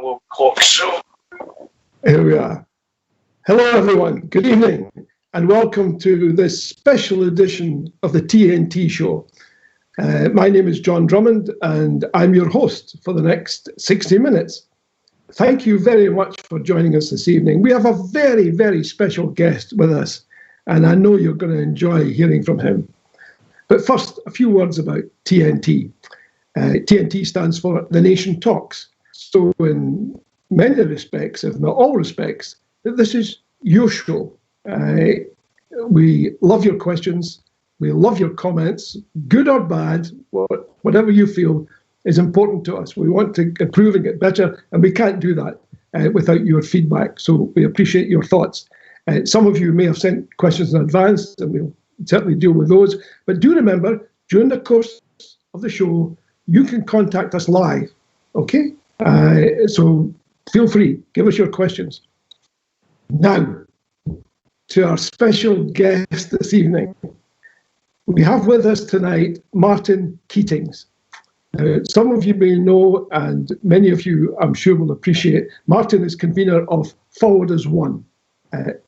analog clock. So here we are. Hello, everyone. Good evening, and welcome to this special edition of the TNT show. My name is John Drummond, and I'm your host for the next 60 minutes. Thank you very much for joining us this evening. We have a very, very special guest with us, and I know you're going to enjoy hearing from him. But first, a few words about TNT. TNT stands for The Nation Talks. So in many respects, if not all respects, this is your show. We love your questions. We love your comments, good or bad, whatever you feel is important to us. We want to improve and get better, and we can't do that without your feedback. So we appreciate your thoughts. Some of you may have sent questions in advance, and we'll certainly deal with those. But do remember, during the course of the show, you can contact us live, okay? So feel free, give us your questions. Now, to our special guest this evening. We have with us tonight Martin Keatings. Now, some of you may know, and many of you, I'm sure, will appreciate, Martin is convener of Forward as One.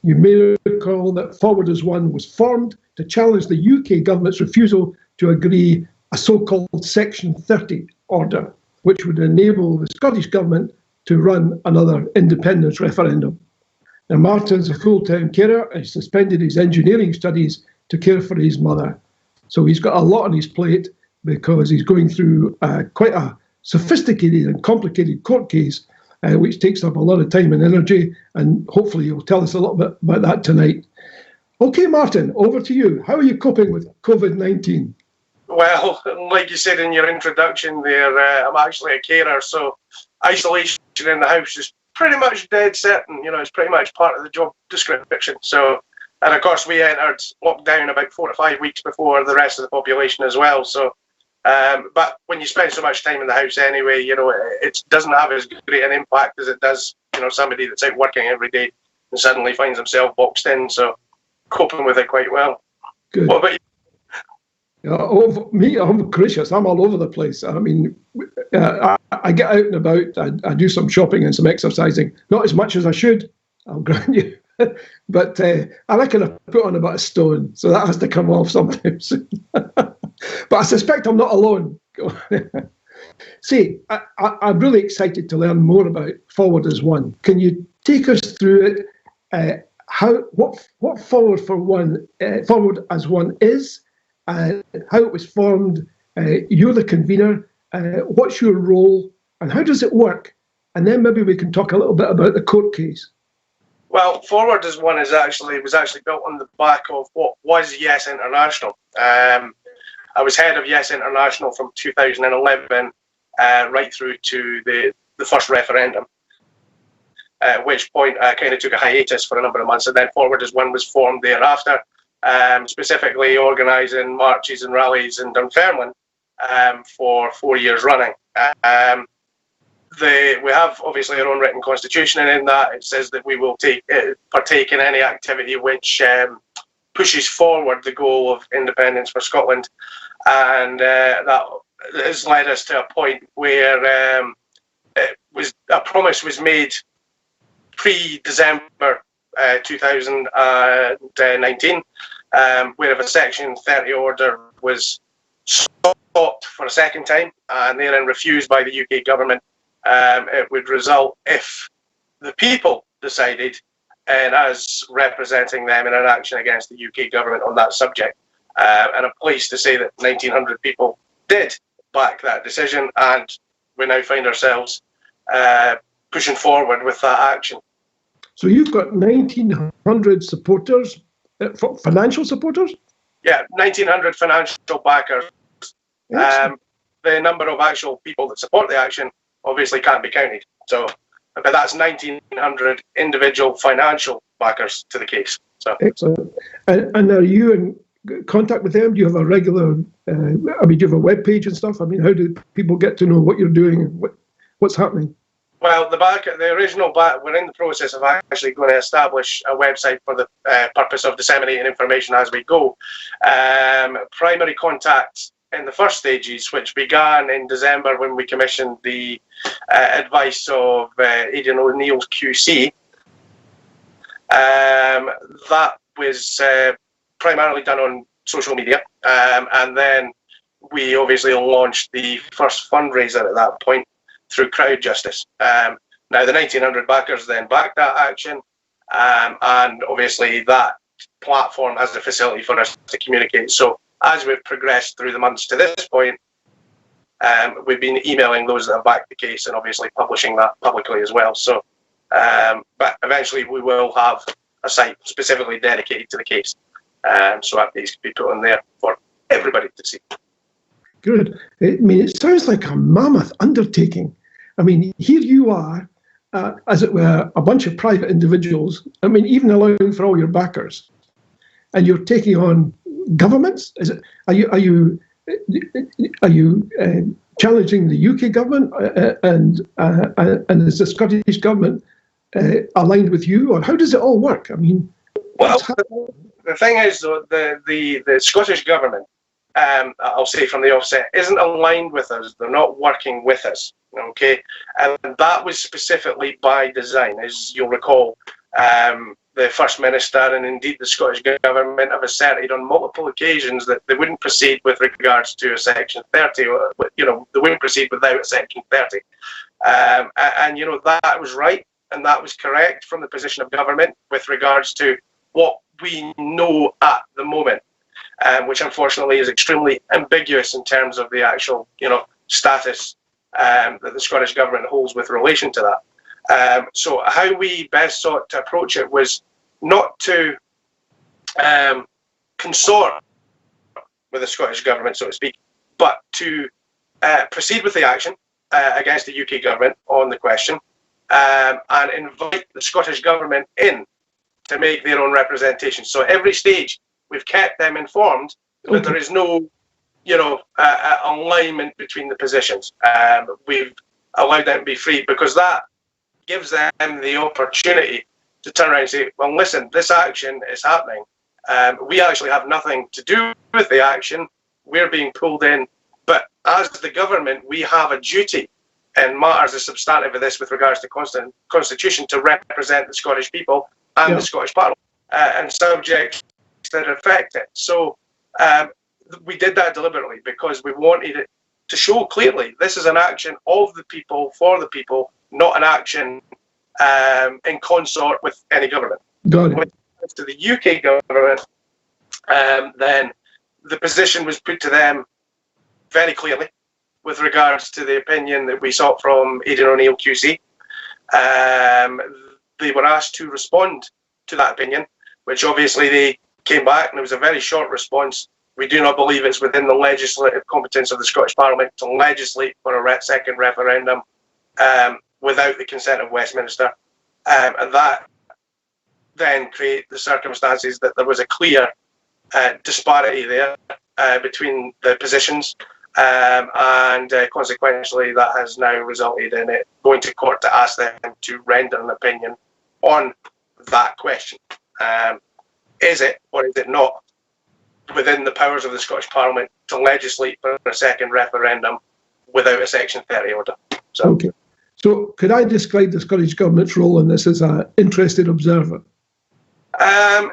You may recall that Forward as One was formed to challenge the UK government's refusal to agree a so-called Section 30 order, which would enable the Scottish government to run another independence referendum. Now, Martin's a full-time carer and suspended his engineering studies to care for his mother. So he's got a lot on his plate because he's going through quite a sophisticated and complicated court case, which takes up a lot of time and energy, and hopefully you'll tell us a little bit about that tonight. Okay, Martin, over to you. How are you coping with COVID-19? Well, like you said in your introduction there, I'm actually a carer, so isolation in the house is pretty much dead certain. You know, it's pretty much part of the job description. So, and of course, we entered lockdown about 4 to 5 weeks before the rest of the population as well. So, but when you spend so much time in the house anyway, you know, it doesn't have as great an impact as it does, you know, somebody that's out working every day and suddenly finds himself boxed in. So, coping with it quite well. Good. What about you? Me, I'm gracious. I'm all over the place. I mean, I get out and about. I do some shopping and some exercising. Not as much as I should, I'll grant you. But I reckon I put on about a stone, so that has to come off sometimes. But I suspect I'm not alone. See, I'm really excited to learn more about Forward as One. Can you take us through it? What Forward as One is? How it was formed, you're the convener, what's your role, and how does it work? And then maybe we can talk a little bit about the court case. Well, Forward as One was actually built on the back of what was Yes International. I was head of Yes International from 2011 right through to the first referendum, at which point I kind of took a hiatus for a number of months, and then Forward as One was formed thereafter. Specifically organising marches and rallies in Dunfermline for 4 years running. We have obviously our own written constitution, and in that it says that we will partake in any activity which pushes forward the goal of independence for Scotland, and that has led us to a point where a promise was made pre-December 2019, where if a Section 30 order was stopped for a second time and then refused by the UK government, it would result, if the people decided, and as representing them in an action against the UK government on that subject. And I'm pleased to say that 1,900 people did back that decision, and we now find ourselves pushing forward with that action. So you've got 1,900 supporters, financial supporters? Yeah, 1,900 financial backers. The number of actual people that support the action obviously can't be counted. So, but that's 1,900 individual financial backers to the case. So excellent. And are you in contact with them? Do you have a regular? Do you have a web page and stuff? I mean, how do people get to know what you're doing and what's happening? Well, the original we're in the process of actually going to establish a website for the purpose of disseminating information as we go. Primary contact in the first stages, which began in December when we commissioned the advice of Aidan O'Neill's QC. That was primarily done on social media, and then we obviously launched the first fundraiser at that point through Crowd Justice. Now, the 1900 backers then backed that action, and obviously that platform has the facility for us to communicate. So as we've progressed through the months to this point, we've been emailing those that have backed the case and obviously publishing that publicly as well. So, but eventually we will have a site specifically dedicated to the case. So updates can be put on there for everybody to see. Good. I mean, it sounds like a mammoth undertaking. I mean, here you are, as it were, a bunch of private individuals. I mean, even allowing for all your backers, and you're taking on governments. Is it? Are you challenging the UK government, and is the Scottish government aligned with you, or how does it all work? I mean, well, the thing is, though, the Scottish government, I'll say from the offset, isn't aligned with us. They're not working with us. Okay, and that was specifically by design, as you'll recall. The First Minister and indeed the Scottish Government have asserted on multiple occasions that they wouldn't proceed with regards to a Section 30, or, they wouldn't proceed without a Section 30. And, that was right, and that was correct from the position of government with regards to what we know at the moment, which unfortunately is extremely ambiguous in terms of the actual, status that the Scottish Government holds with relation to that. So how we best sought to approach it was not to consort with the Scottish Government, so to speak, but to proceed with the action against the UK Government on the question, and invite the Scottish Government in to make their own representation. So at every stage, we've kept them informed that there is no, alignment between the positions. We've allowed them to be free because that gives them the opportunity to turn around and say, well, listen, this action is happening. We actually have nothing to do with the action. We're being pulled in. But as the government, we have a duty in matters as substantive of this with regards to constitution to represent the Scottish people and the Scottish Parliament and subjects that affect it. So we did that deliberately because we wanted it to show clearly this is an action of the people, for the people, not an action in consort with any government. Got it. When it comes to the UK government, then the position was put to them very clearly with regards to the opinion that we sought from Aidan O'Neill QC. They were asked to respond to that opinion, which obviously they came back, and it was a very short response. We do not believe it's within the legislative competence of the Scottish Parliament to legislate for a second referendum without the consent of Westminster. And that then created the circumstances that there was a clear disparity there between the positions, and consequently that has now resulted in it going to court to ask them to render an opinion on that question. Is it, or is it not, within the powers of the Scottish Parliament to legislate for a second referendum without a Section 30 order? Okay. So could I describe the Scottish Government's role in this as an interested observer?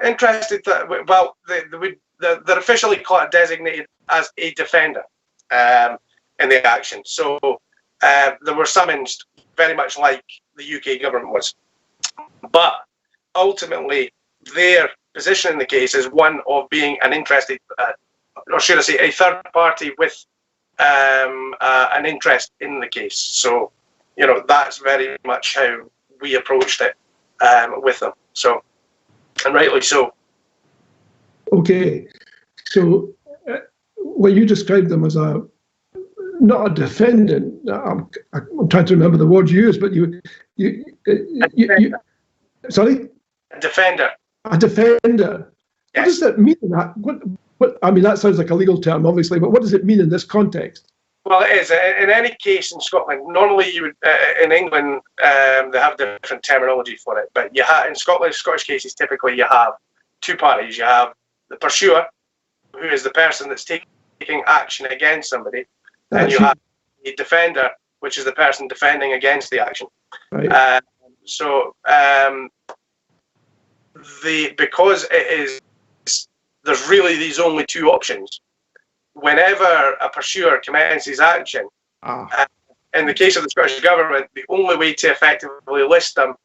Interested, well, they're officially designated as a defender in the action. So they were summoned very much like the UK government was. But ultimately, their position in the case is one of being an interested, or should I say, a third party with an interest in the case. So, that's very much how we approached it with them. So, and rightly so. Okay. So, when you described them as not a defendant, I'm trying to remember the words you used, but you sorry? A defender. A defender. Yes. What does that mean? What? I mean, that sounds like a legal term, obviously, but what does it mean in this context? Well, it is. In any case in Scotland, normally you would, in England, they have different terminology for it, but you have, in Scottish cases, typically you have two parties. You have the pursuer, who is the person that's taking taking action against somebody, and That's you have a defender, which is the person defending against the action. right. Because it is, there's really these only two options. Whenever a pursuer commences action, in the case of the Scottish Government, the only way to effectively list them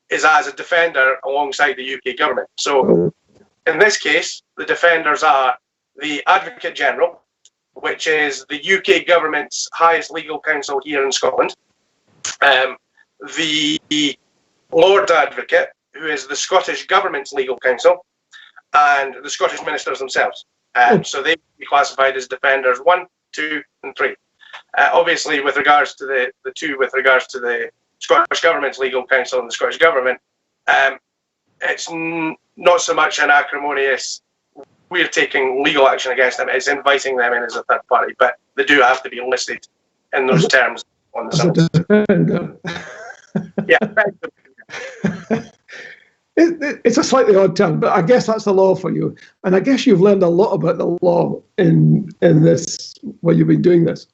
is as a defender alongside the UK Government. So in this case, the defenders are the Advocate General, which is the UK Government's highest legal counsel here in Scotland, the Lord Advocate, who is the Scottish Government's legal counsel, and the Scottish ministers themselves. So they would be classified as defenders 1, 2, and 3. Obviously, with regards to the two, with regards to the Scottish Government's legal counsel and the Scottish Government, it's not so much an acrimonious, we're taking legal action against them, it's inviting them in as a third party, but they do have to be listed in those terms on the summons. Yeah. It's a slightly odd term, but I guess that's the law for you. And I guess you've learned a lot about the law in this, while you've been doing this.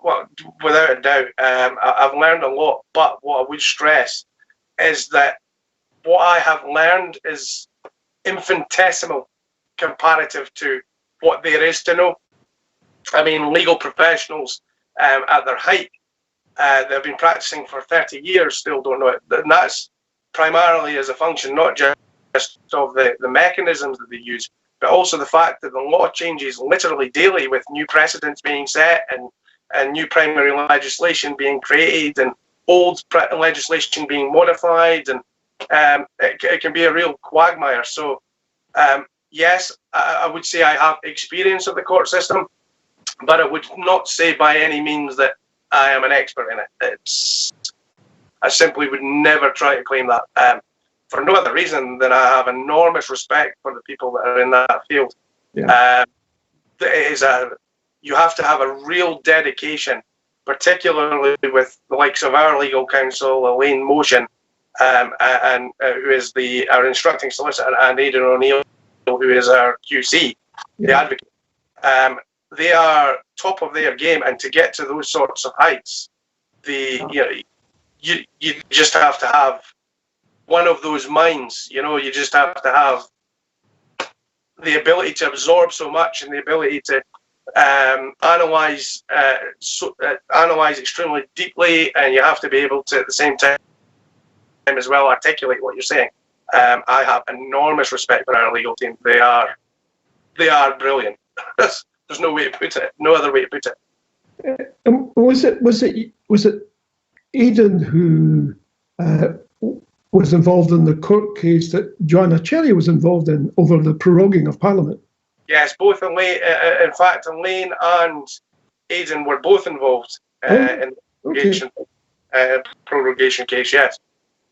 Well, without a doubt, I've learned a lot, but what I would stress is that what I have learned is infinitesimal comparative to what there is to know. I mean, legal professionals at their height, they've been practicing for 30 years, still don't know it. And that's primarily as a function not just of the mechanisms that they use, but also the fact that the law changes literally daily with new precedents being set and new primary legislation being created and old legislation being modified, and it can be a real quagmire. So yes, I would say I have experience of the court system, but I would not say by any means that I am an expert in it. I simply would never try to claim that, for no other reason than I have enormous respect for the people that are in that field. Yeah. You have to have a real dedication, particularly with the likes of our legal counsel, Elaine Motion, and who is our instructing solicitor, and Aidan O'Neill, who is our QC, the advocate. They are top of their game, and to get to those sorts of heights, you just have to have one of those minds. You just have to have the ability to absorb so much and the ability to analyze extremely deeply, and you have to be able to at the same time as well articulate what you're saying. I have enormous respect for our legal team. They are brilliant. There's no way to put it. No other way to put it. Was it Aidan who was involved in the court case that Joanna Cherry was involved in over the proroguing of Parliament? Yes, both Elaine. In fact, Elaine and Aidan were both involved in the prorogation case. Yes.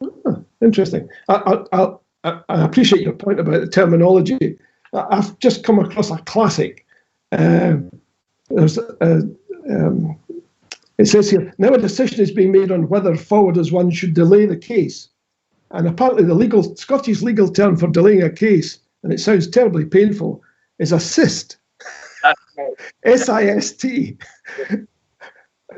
Oh, interesting. I appreciate your point about the terminology. I've just come across a classic. It says here, now a decision is being made on whether forward as one should delay the case. And apparently the Scottish legal term for delaying a case, and it sounds terribly painful, is assist. S-I-S-T.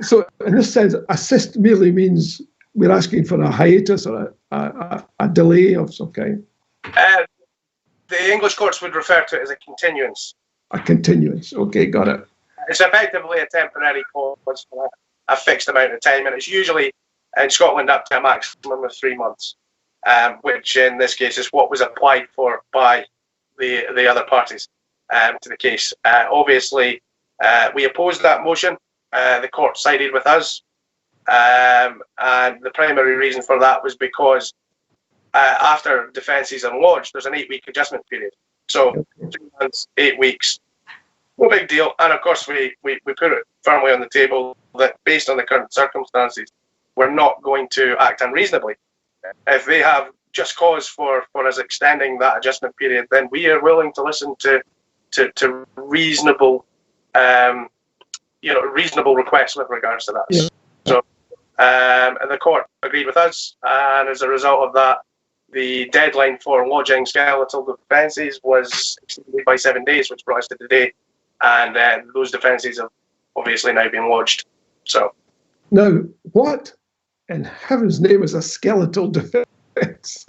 So in this sense, assist merely means we're asking for a hiatus or a delay of some kind. The English courts would refer to it as a continuance. A continuance. Okay, got it. It's effectively a temporary pause for a fixed amount of time, and it's usually in Scotland up to a maximum of 3 months, which in this case is what was applied for by the other parties to the case. Obviously, we opposed that motion. The court sided with us, and the primary reason for that was because after defences are lodged, there's an 8-week adjustment period. So 3 months, 8 weeks, no big deal. And of course, we put it firmly on the table that based on the current circumstances, we're not going to act unreasonably. If they have just cause for us extending that adjustment period, then we are willing to listen to reasonable, reasonable requests with regards to that. Yeah. So, and the court agreed with us, and as a result of that, the deadline for lodging skeletal defences was extended by 7 days, which brought us to today. and those defences have obviously now been lodged. So now, what in heaven's name is a skeletal defence?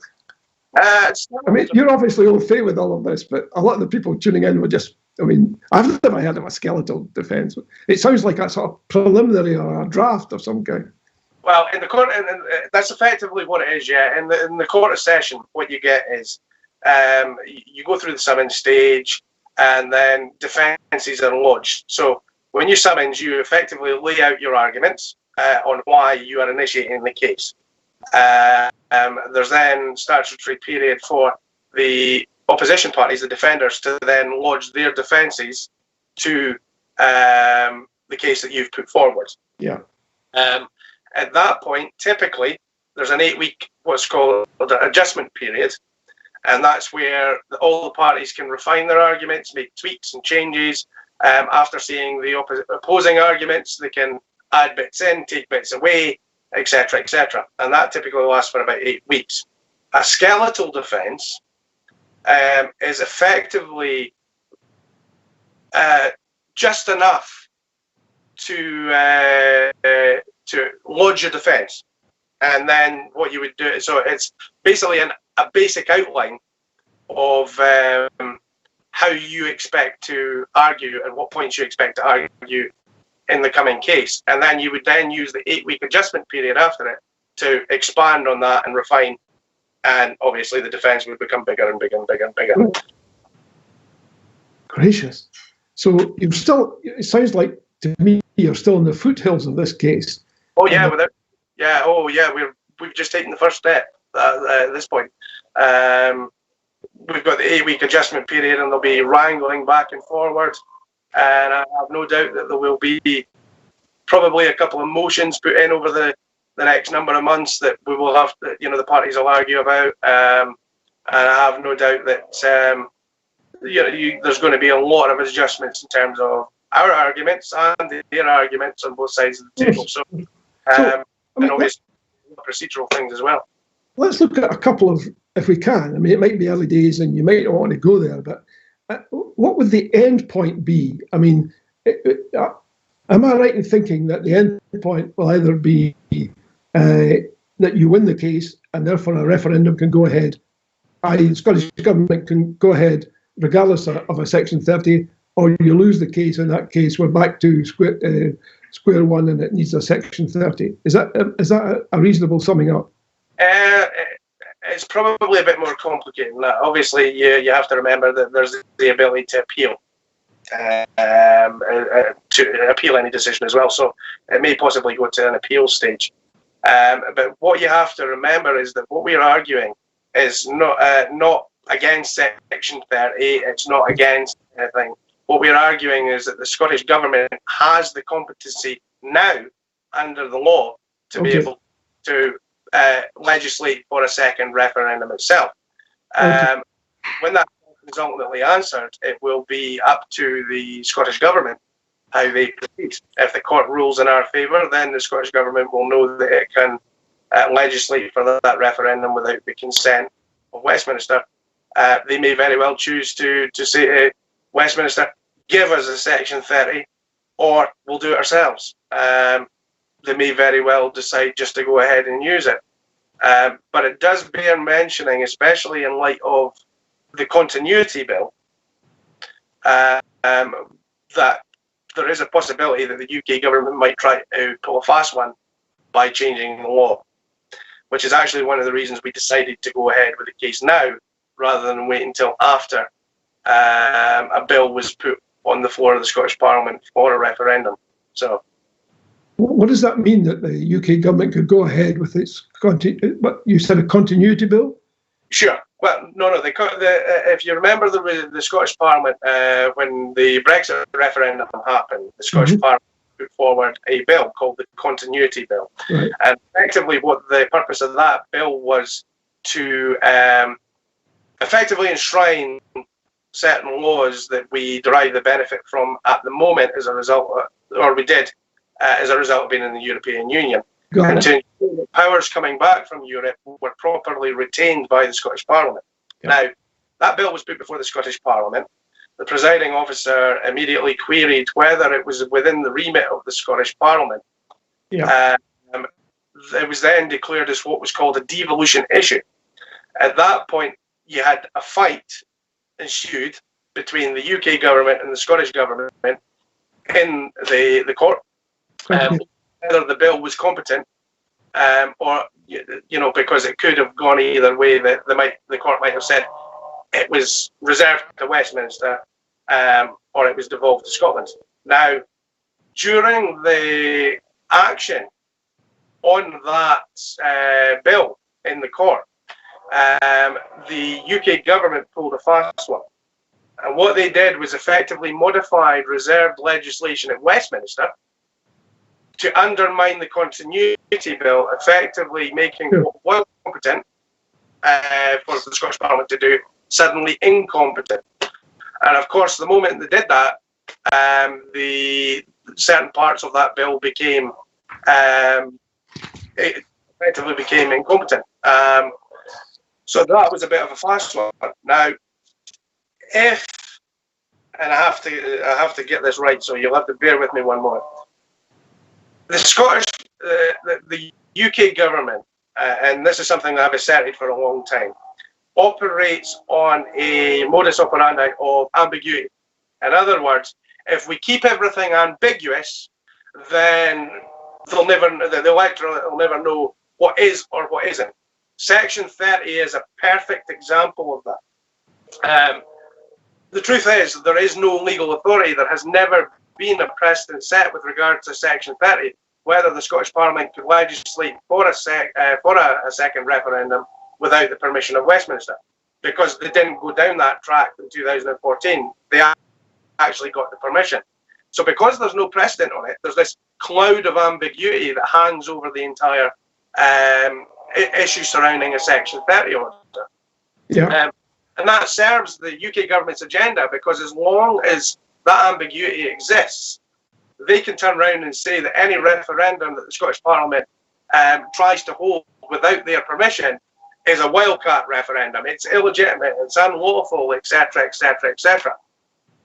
I mean, you're obviously au fait with all of this, but a lot of the people tuning in were just, I mean, I've never heard of a skeletal defence. It sounds like a sort of preliminary or a draft of some kind. Well, in the court, and that's effectively what it is, yeah. In the court of session, what you get is you go through the summons stage, and then defences are lodged. So when you summons, you effectively lay out your arguments on why you are initiating the case. There's then statutory period for the opposition parties, the defenders, to then lodge their defences to the case that you've put forward. Yeah. At that point, typically, there's an 8-week, what's called an adjustment period, and that's where all the parties can refine their arguments, make tweaks and changes. After seeing the opposing arguments, they can add bits in, take bits away, etc., etc. And that typically lasts for about 8 weeks. A skeletal defence is effectively just enough to lodge your defence, and then what you would do. So it's basically a basic outline of how you expect to argue and what points you expect to argue in the coming case, and then you would then use the 8-week adjustment period after it to expand on that and refine, and obviously the defence would become bigger and bigger and bigger and bigger. Gracious. So you've still, it sounds like to me you're still in the foothills of this case. Oh yeah, we've just taken the first step at this point. We've got the 8-week adjustment period, and there'll be wrangling back and forward. And I have no doubt that there will be probably a couple of motions put in over the next number of months that we will have, the parties will argue about. And I have no doubt that there's going to be a lot of adjustments in terms of our arguments and their arguments on both sides of the table. So, and obviously procedural things as well. Let's look at a couple of, if we can. I mean, it might be early days and you might not want to go there, but what would the end point be? I mean, am I right in thinking that the end point will either be that you win the case and therefore a referendum can go ahead, i.e. the Scottish Government can go ahead regardless of a Section 30, or you lose the case, in that case we're back to square one and it needs a Section 30. Is that a reasonable summing up? It's probably a bit more complicated than that. Obviously, you have to remember that there's the ability to appeal, to appeal any decision as well. So it may possibly go to an appeal stage. But what you have to remember is that what we're arguing is not against Section 30. It's not against anything. What we're arguing is that the Scottish Government has the competency now, under the law, to be able to legislate for a second referendum itself. When that is ultimately answered, it will be up to the Scottish Government how they proceed. If the court rules in our favour, then the Scottish Government will know that it can legislate for that referendum without the consent of Westminster. They may very well choose to say to Westminster, give us a Section 30, or we'll do it ourselves. They may very well decide just to go ahead and use it. But it does bear mentioning, especially in light of the continuity bill, that there is a possibility that the UK government might try to pull a fast one by changing the law, which is actually one of the reasons we decided to go ahead with the case now, rather than wait until after a bill was put on the floor of the Scottish Parliament for a referendum. So, what does that mean, that the UK government could go ahead with its what you said, a continuity bill? Sure. Well, no. If you remember the Scottish Parliament, when the Brexit referendum happened, the Scottish Parliament put forward a bill called the Continuity Bill. Right. And effectively what the purpose of that bill was to effectively enshrine certain laws that we derive the benefit from at the moment as a result, or we did, as a result of being in the European Union. And to ensure that powers coming back from Europe were properly retained by the Scottish Parliament. Now, that bill was put before the Scottish Parliament. the presiding officer immediately queried whether it was within the remit of the Scottish Parliament. Yeah. It was then declared as what was called a devolution issue. At that point, you had a fight ensued between the UK government and the Scottish government in the court, whether the bill was competent, or because it could have gone either way. That the court might have said it was reserved to Westminster, or it was devolved to Scotland. Now, during the action on that bill in the court, the UK government pulled a fast one. And what they did was effectively modified reserved legislation at Westminster to undermine the continuity bill, effectively making what was competent for the Scottish Parliament to do suddenly incompetent. And of course, the moment they did that, the certain parts of that bill became effectively became incompetent. So that was a bit of a fast one. Now, and I have to get this right, so you'll have to bear with me one moment. The Scottish, the UK government, and this is something that I've asserted for a long time, operates on a modus operandi of ambiguity. In other words, if we keep everything ambiguous, then the electorate will never know what is or what isn't. Section 30 is a perfect example of that. The truth is, there is no legal authority. There has never been a precedent set with regard to Section 30, whether the Scottish Parliament could legislate for a second referendum without the permission of Westminster, because they didn't go down that track in 2014. They actually got the permission. So because there's no precedent on it, there's this cloud of ambiguity that hangs over the entire issue surrounding a Section 30 order. Yeah. And that serves the UK government's agenda, because as long as that ambiguity exists, they can turn around and say that any referendum that the Scottish Parliament tries to hold without their permission is a wildcat referendum. It's illegitimate, it's unlawful, etc., etc., etc.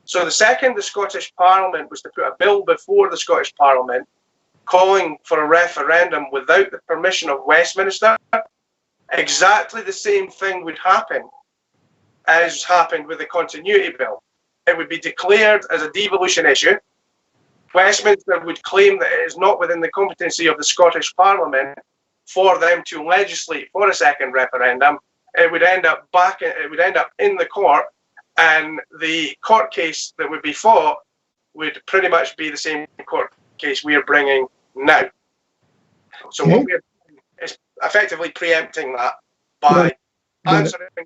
So the second the Scottish Parliament was to put a bill before the Scottish Parliament calling for a referendum without the permission of Westminster, exactly the same thing would happen as happened with the continuity bill. It would be declared as a devolution issue. Westminster would claim that it is not within the competency of the Scottish Parliament for them to legislate for a second referendum. It would end up in the court, and the court case that would be fought would pretty much be the same court case we are bringing now. So what we're doing is effectively preempting that by answering the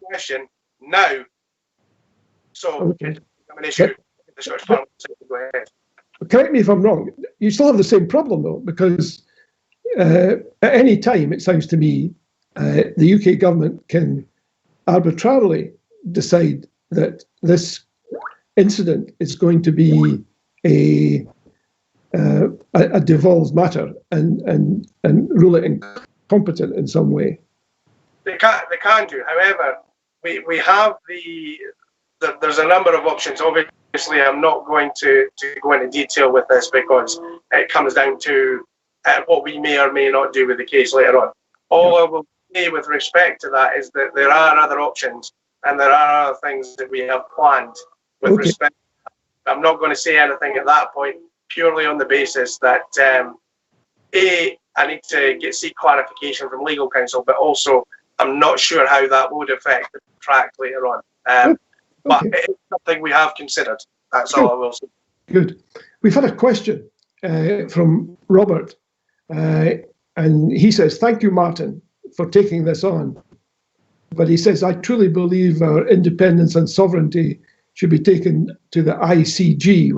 question now. So it's an issue. The Scottish Parliament says to go ahead. Correct me if I'm wrong. You still have the same problem though, because at any time, it sounds to me, the UK government can arbitrarily decide that this incident is going to be a devolved matter and rule it incompetent in some way. They can do. However, we have there's a number of options. Obviously, I'm not going to go into detail with this, because it comes down to what we may or may not do with the case later on. All I will say with respect to that is that there are other options, and there are other things that we have planned with respect. I'm not going to say anything at that point, purely on the basis that I need to seek clarification from legal counsel, but also I'm not sure how that would affect the track later on. But it is something we have considered. That's all I will say. Good. We've had a question from Robert, and he says, "Thank you, Martin, for taking this on." But he says, "I truly believe our independence and sovereignty should be taken to the ICG,"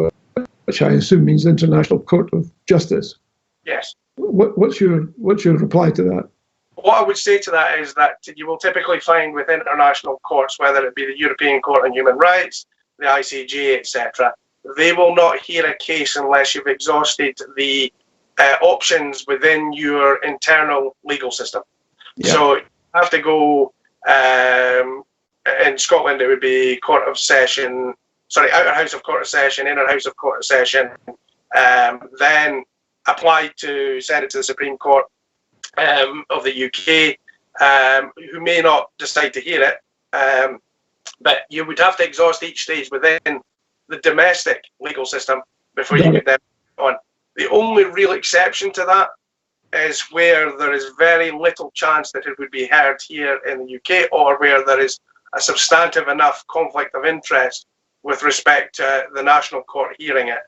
which I assume means International Court of Justice. Yes. What's your reply to that? What I would say to that is that you will typically find with international courts, whether it be the European Court on Human Rights, the ICJ, etc., they will not hear a case unless you've exhausted the options within your internal legal system. Yeah. So you have to go in Scotland it would be Court of Session, sorry, Outer House of Court of Session, Inner House of Court of Session, then applied to send it to the Supreme Court of the UK, who may not decide to hear it, but you would have to exhaust each stage within the domestic legal system before you could then on. The only real exception to that is where there is very little chance that it would be heard here in the UK, or where there is a substantive enough conflict of interest with respect to the National Court hearing it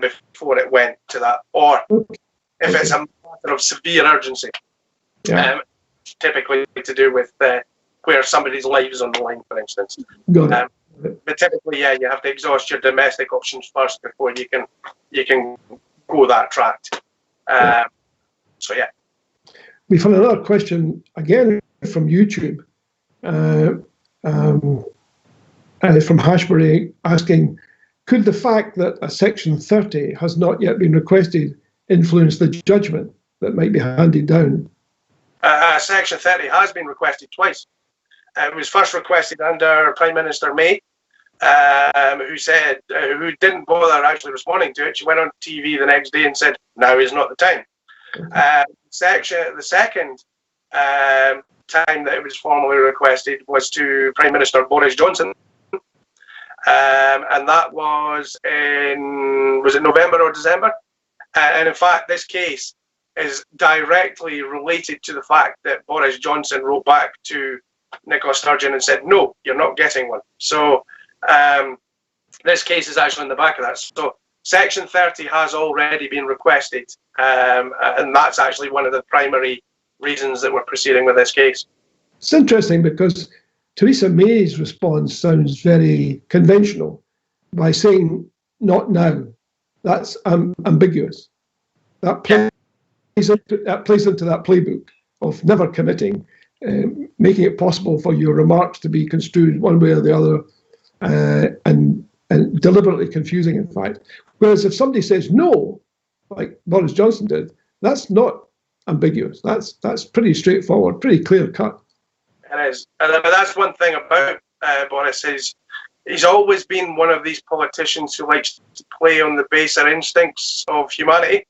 before it went to that, or if it's a matter of severe urgency, typically to do with where somebody's life is on the line, for instance. But typically, you have to exhaust your domestic options first before you can go that track. So yeah. We've had another question again from YouTube, from Hashbury, asking, could the fact that a Section 30 has not yet been requested influence the judgment that might be handed down? Section 30 has been requested twice. It was first requested under Prime Minister May, who didn't bother actually responding to it. She went on TV the next day and said, now is not the time. The second time that it was formally requested was to Prime Minister Boris Johnson, and that was it November or December? And in fact, this case is directly related to the fact that Boris Johnson wrote back to Nicola Sturgeon and said, no, you're not getting one. So this case is actually in the back of that. So Section 30 has already been requested, and that's actually one of the primary reasons that we're proceeding with this case. It's interesting because Theresa May's response sounds very conventional by saying, not now. That's ambiguous. That plays into that playbook of never committing, making it possible for your remarks to be construed one way or the other, and deliberately confusing, in fact. Whereas if somebody says no, like Boris Johnson did, that's not ambiguous. That's pretty straightforward, pretty clear cut. It is. But that's one thing about Boris is he's always been one of these politicians who likes to play on the baser instincts of humanity,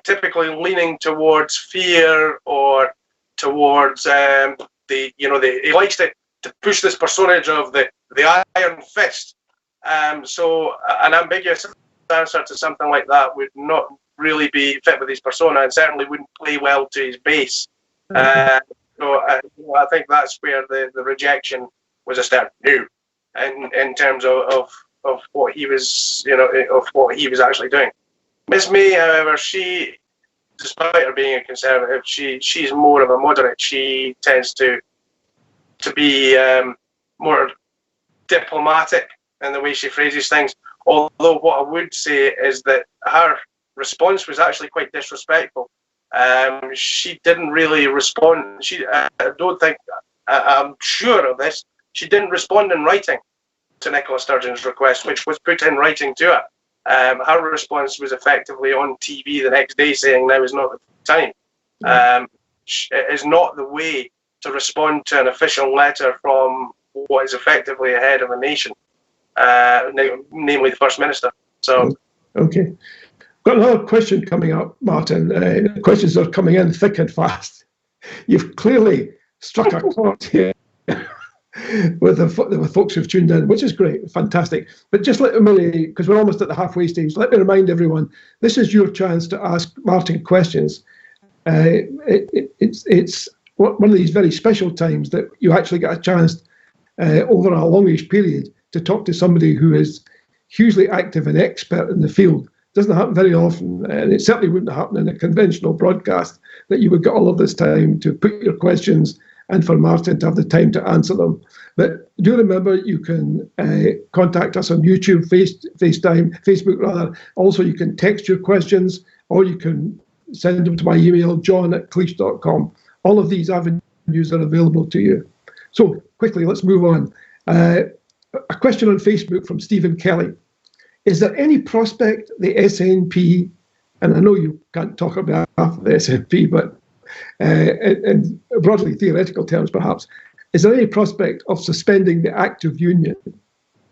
typically leaning towards fear or towards he likes to push this personage of the iron fist. So an ambiguous answer to something like that would not really be fit with his persona, and certainly wouldn't play well to his base. I think that's where the rejection was a start new, in terms of what he was, of what he was actually doing. Ms May, however, she, despite her being a Conservative, she's more of a moderate. She tends to be more diplomatic in the way she phrases things. Although what I would say is that her response was actually quite disrespectful. She didn't really respond. I'm sure of this, she didn't respond in writing to Nicola Sturgeon's request, which was put in writing to her. Her response was effectively on TV the next day saying now is not the time. It is not the way to respond to an official letter from what is effectively a head of a nation, namely the First Minister. So, okay. Got another question coming up, Martin. Questions are coming in thick and fast. You've clearly struck a chord here with the folks who've tuned in, which is great, fantastic. But just let me, because we're almost at the halfway stage, let me remind everyone, this is your chance to ask Martin questions. It's one of these very special times that you actually get a chance over a longish period to talk to somebody who is hugely active and expert in the field. Doesn't happen very often, and it certainly wouldn't happen in a conventional broadcast that you would get all of this time to put your questions and for Martin to have the time to answer them. But do remember, you can contact us on YouTube, Facebook rather. Also, you can text your questions, or you can send them to my email, john@cleach.com. All of these avenues are available to you. So quickly, let's move on. A question on Facebook from Stephen Kelly. Is there any prospect the SNP, and I know you can't talk about the SNP, but in broadly theoretical terms perhaps, is there any prospect of suspending the Act of Union?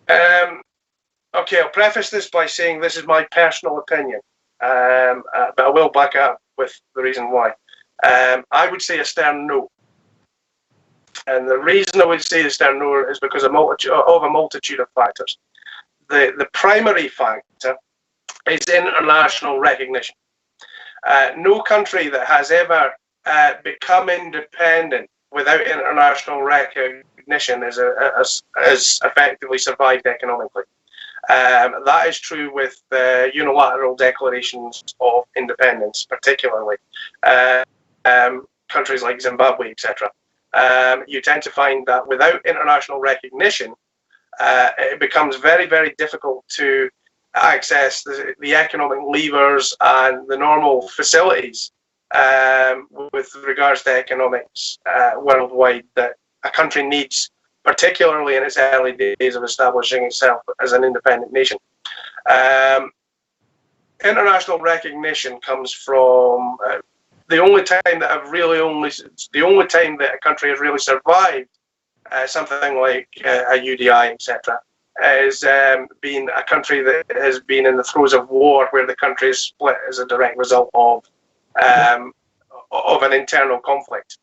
Okay, I'll preface this by saying this is my personal opinion, but I will back up with the reason why. I would say a stern no. And the reason I would say a stern no is because of a multitude of factors. The primary factor is international recognition. No country that has ever become independent without international recognition has effectively survived economically. That is true with unilateral declarations of independence, particularly countries like Zimbabwe, etc. You tend to find that without international recognition, it becomes very, very difficult to access the economic levers and the normal facilities with regards to economics worldwide that a country needs, particularly in its early days of establishing itself as an independent nation. International recognition comes from the only time that a country has really survived something like a UDI, etc., is being a country that has been in the throes of war, where the country is split as a direct result of an internal conflict.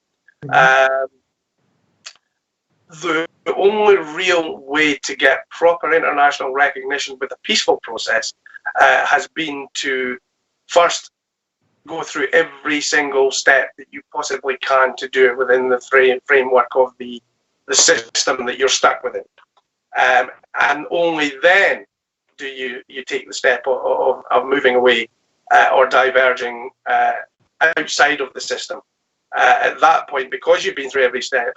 The only real way to get proper international recognition with a peaceful process has been to first go through every single step that you possibly can to do it within the framework of the system that you're stuck within. And only then do you take the step of moving away or diverging outside of the system. At that point, because you've been through every step,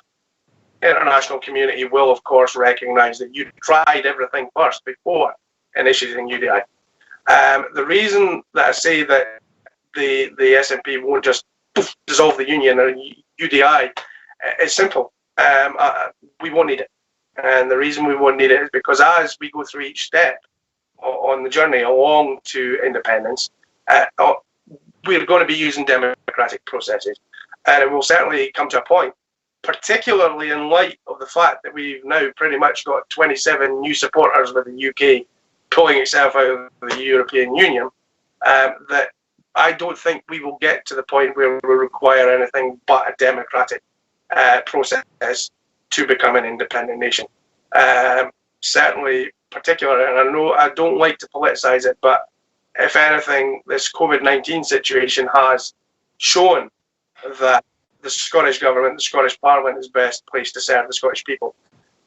international community will, of course, recognise that you tried everything first before initiating UDI. The reason that I say that the SNP won't just dissolve the union or UDI is simple. We won't need it. And the reason we won't need it is because as we go through each step on the journey along to independence, we're going to be using democratic processes. And it will certainly come to a point, particularly in light of the fact that we've now pretty much got 27 new supporters with the UK pulling itself out of the European Union, that I don't think we will get to the point where we require anything but a democratic process to become an independent nation. Certainly, particularly, and I know I don't like to politicise it, but if anything, this COVID-19 situation has shown that the Scottish Government, the Scottish Parliament is best placed to serve the Scottish people.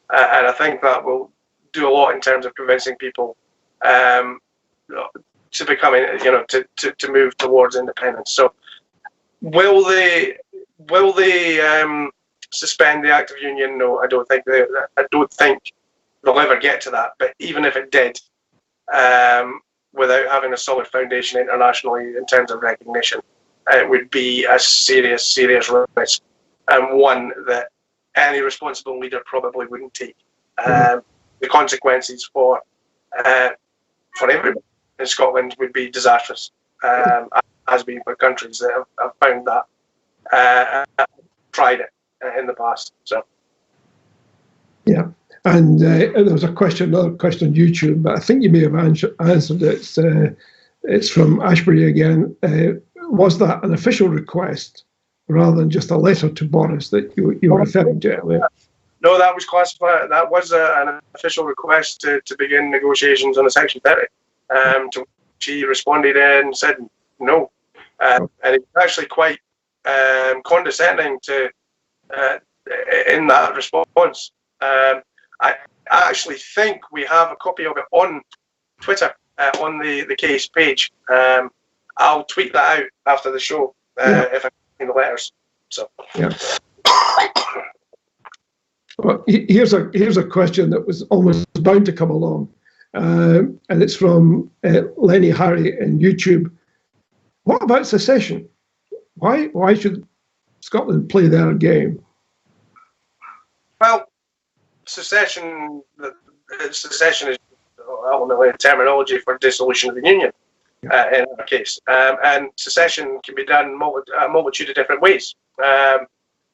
And I think that will do a lot in terms of convincing people to becoming, to move towards independence. So will they suspend the Act of Union? No, I don't think they'll ever get to that. But even if it did, without having a solid foundation internationally in terms of recognition, it would be a serious, serious risk, and one that any responsible leader probably wouldn't take. The consequences for everyone in Scotland would be disastrous, as been for countries that have found that, tried it in the past. So, yeah. And there was another question on YouTube, but I think you may have answered it. It's from Ashbury again. Was that an official request rather than just a letter to Boris that you were referring to earlier? No, that was classified. That was an official request to begin negotiations on a Section 30. To which he responded and said no. And he was actually quite condescending in that response. I actually think we have a copy of it on Twitter, on the case page. I'll tweet that out after the show if I can the letters. So yeah. Well, here's a question that was almost bound to come along, and it's from Lenny Harry in YouTube. What about secession? Why should Scotland play their game? Well, secession is ultimately a terminology for dissolution of the union. In our case, and secession can be done a multitude of different ways.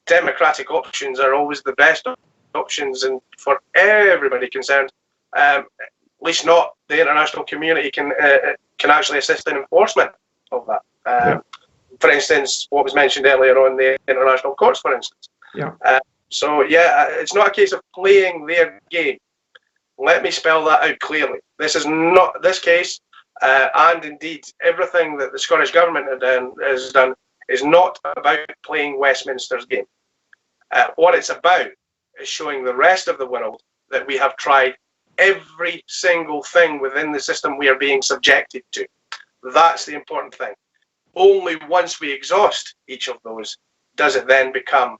democratic options are always the best options, and for everybody concerned, at least not the international community can actually assist in enforcement of that. For instance, what was mentioned earlier on, the international courts, for instance. So it's not a case of playing their game. Let me spell that out clearly. This is not this case, and indeed everything that the Scottish Government has done is not about playing Westminster's game. What it's about is showing the rest of the world that we have tried every single thing within the system we are being subjected to. That's the important thing. Only once we exhaust each of those does it then become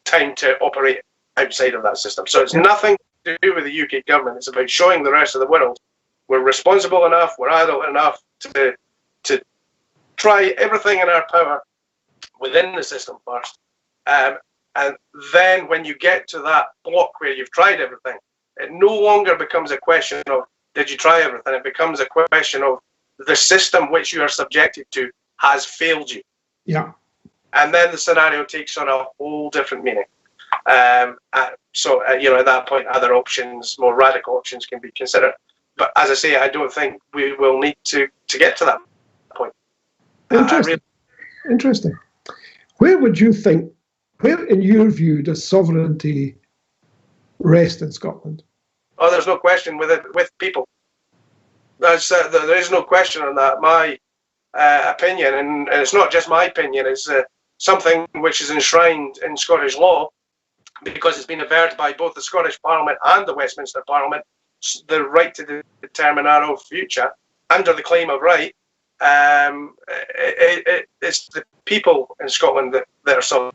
time to operate outside of that system. So it's nothing to do with the UK government. It's about showing the rest of the world we're responsible enough, we're adult enough to try everything in our power within the system first. And then when you get to that block where you've tried everything, it no longer becomes a question of did you try everything? It becomes a question of the system which you are subjected to has failed you. And then the scenario takes on a whole different meaning. So at that point, other options, more radical options, can be considered. But as I say, I don't think we will need to get to that point. Interesting. Where in your view, does sovereignty rest in Scotland? Oh, there's no question with people. There is no question on that. My opinion, and it's not just my opinion, it's something which is enshrined in Scottish law, because it's been averred by both the Scottish Parliament and the Westminster Parliament, the right to determine our own future under the claim of right. It's the people in Scotland that are sovereign.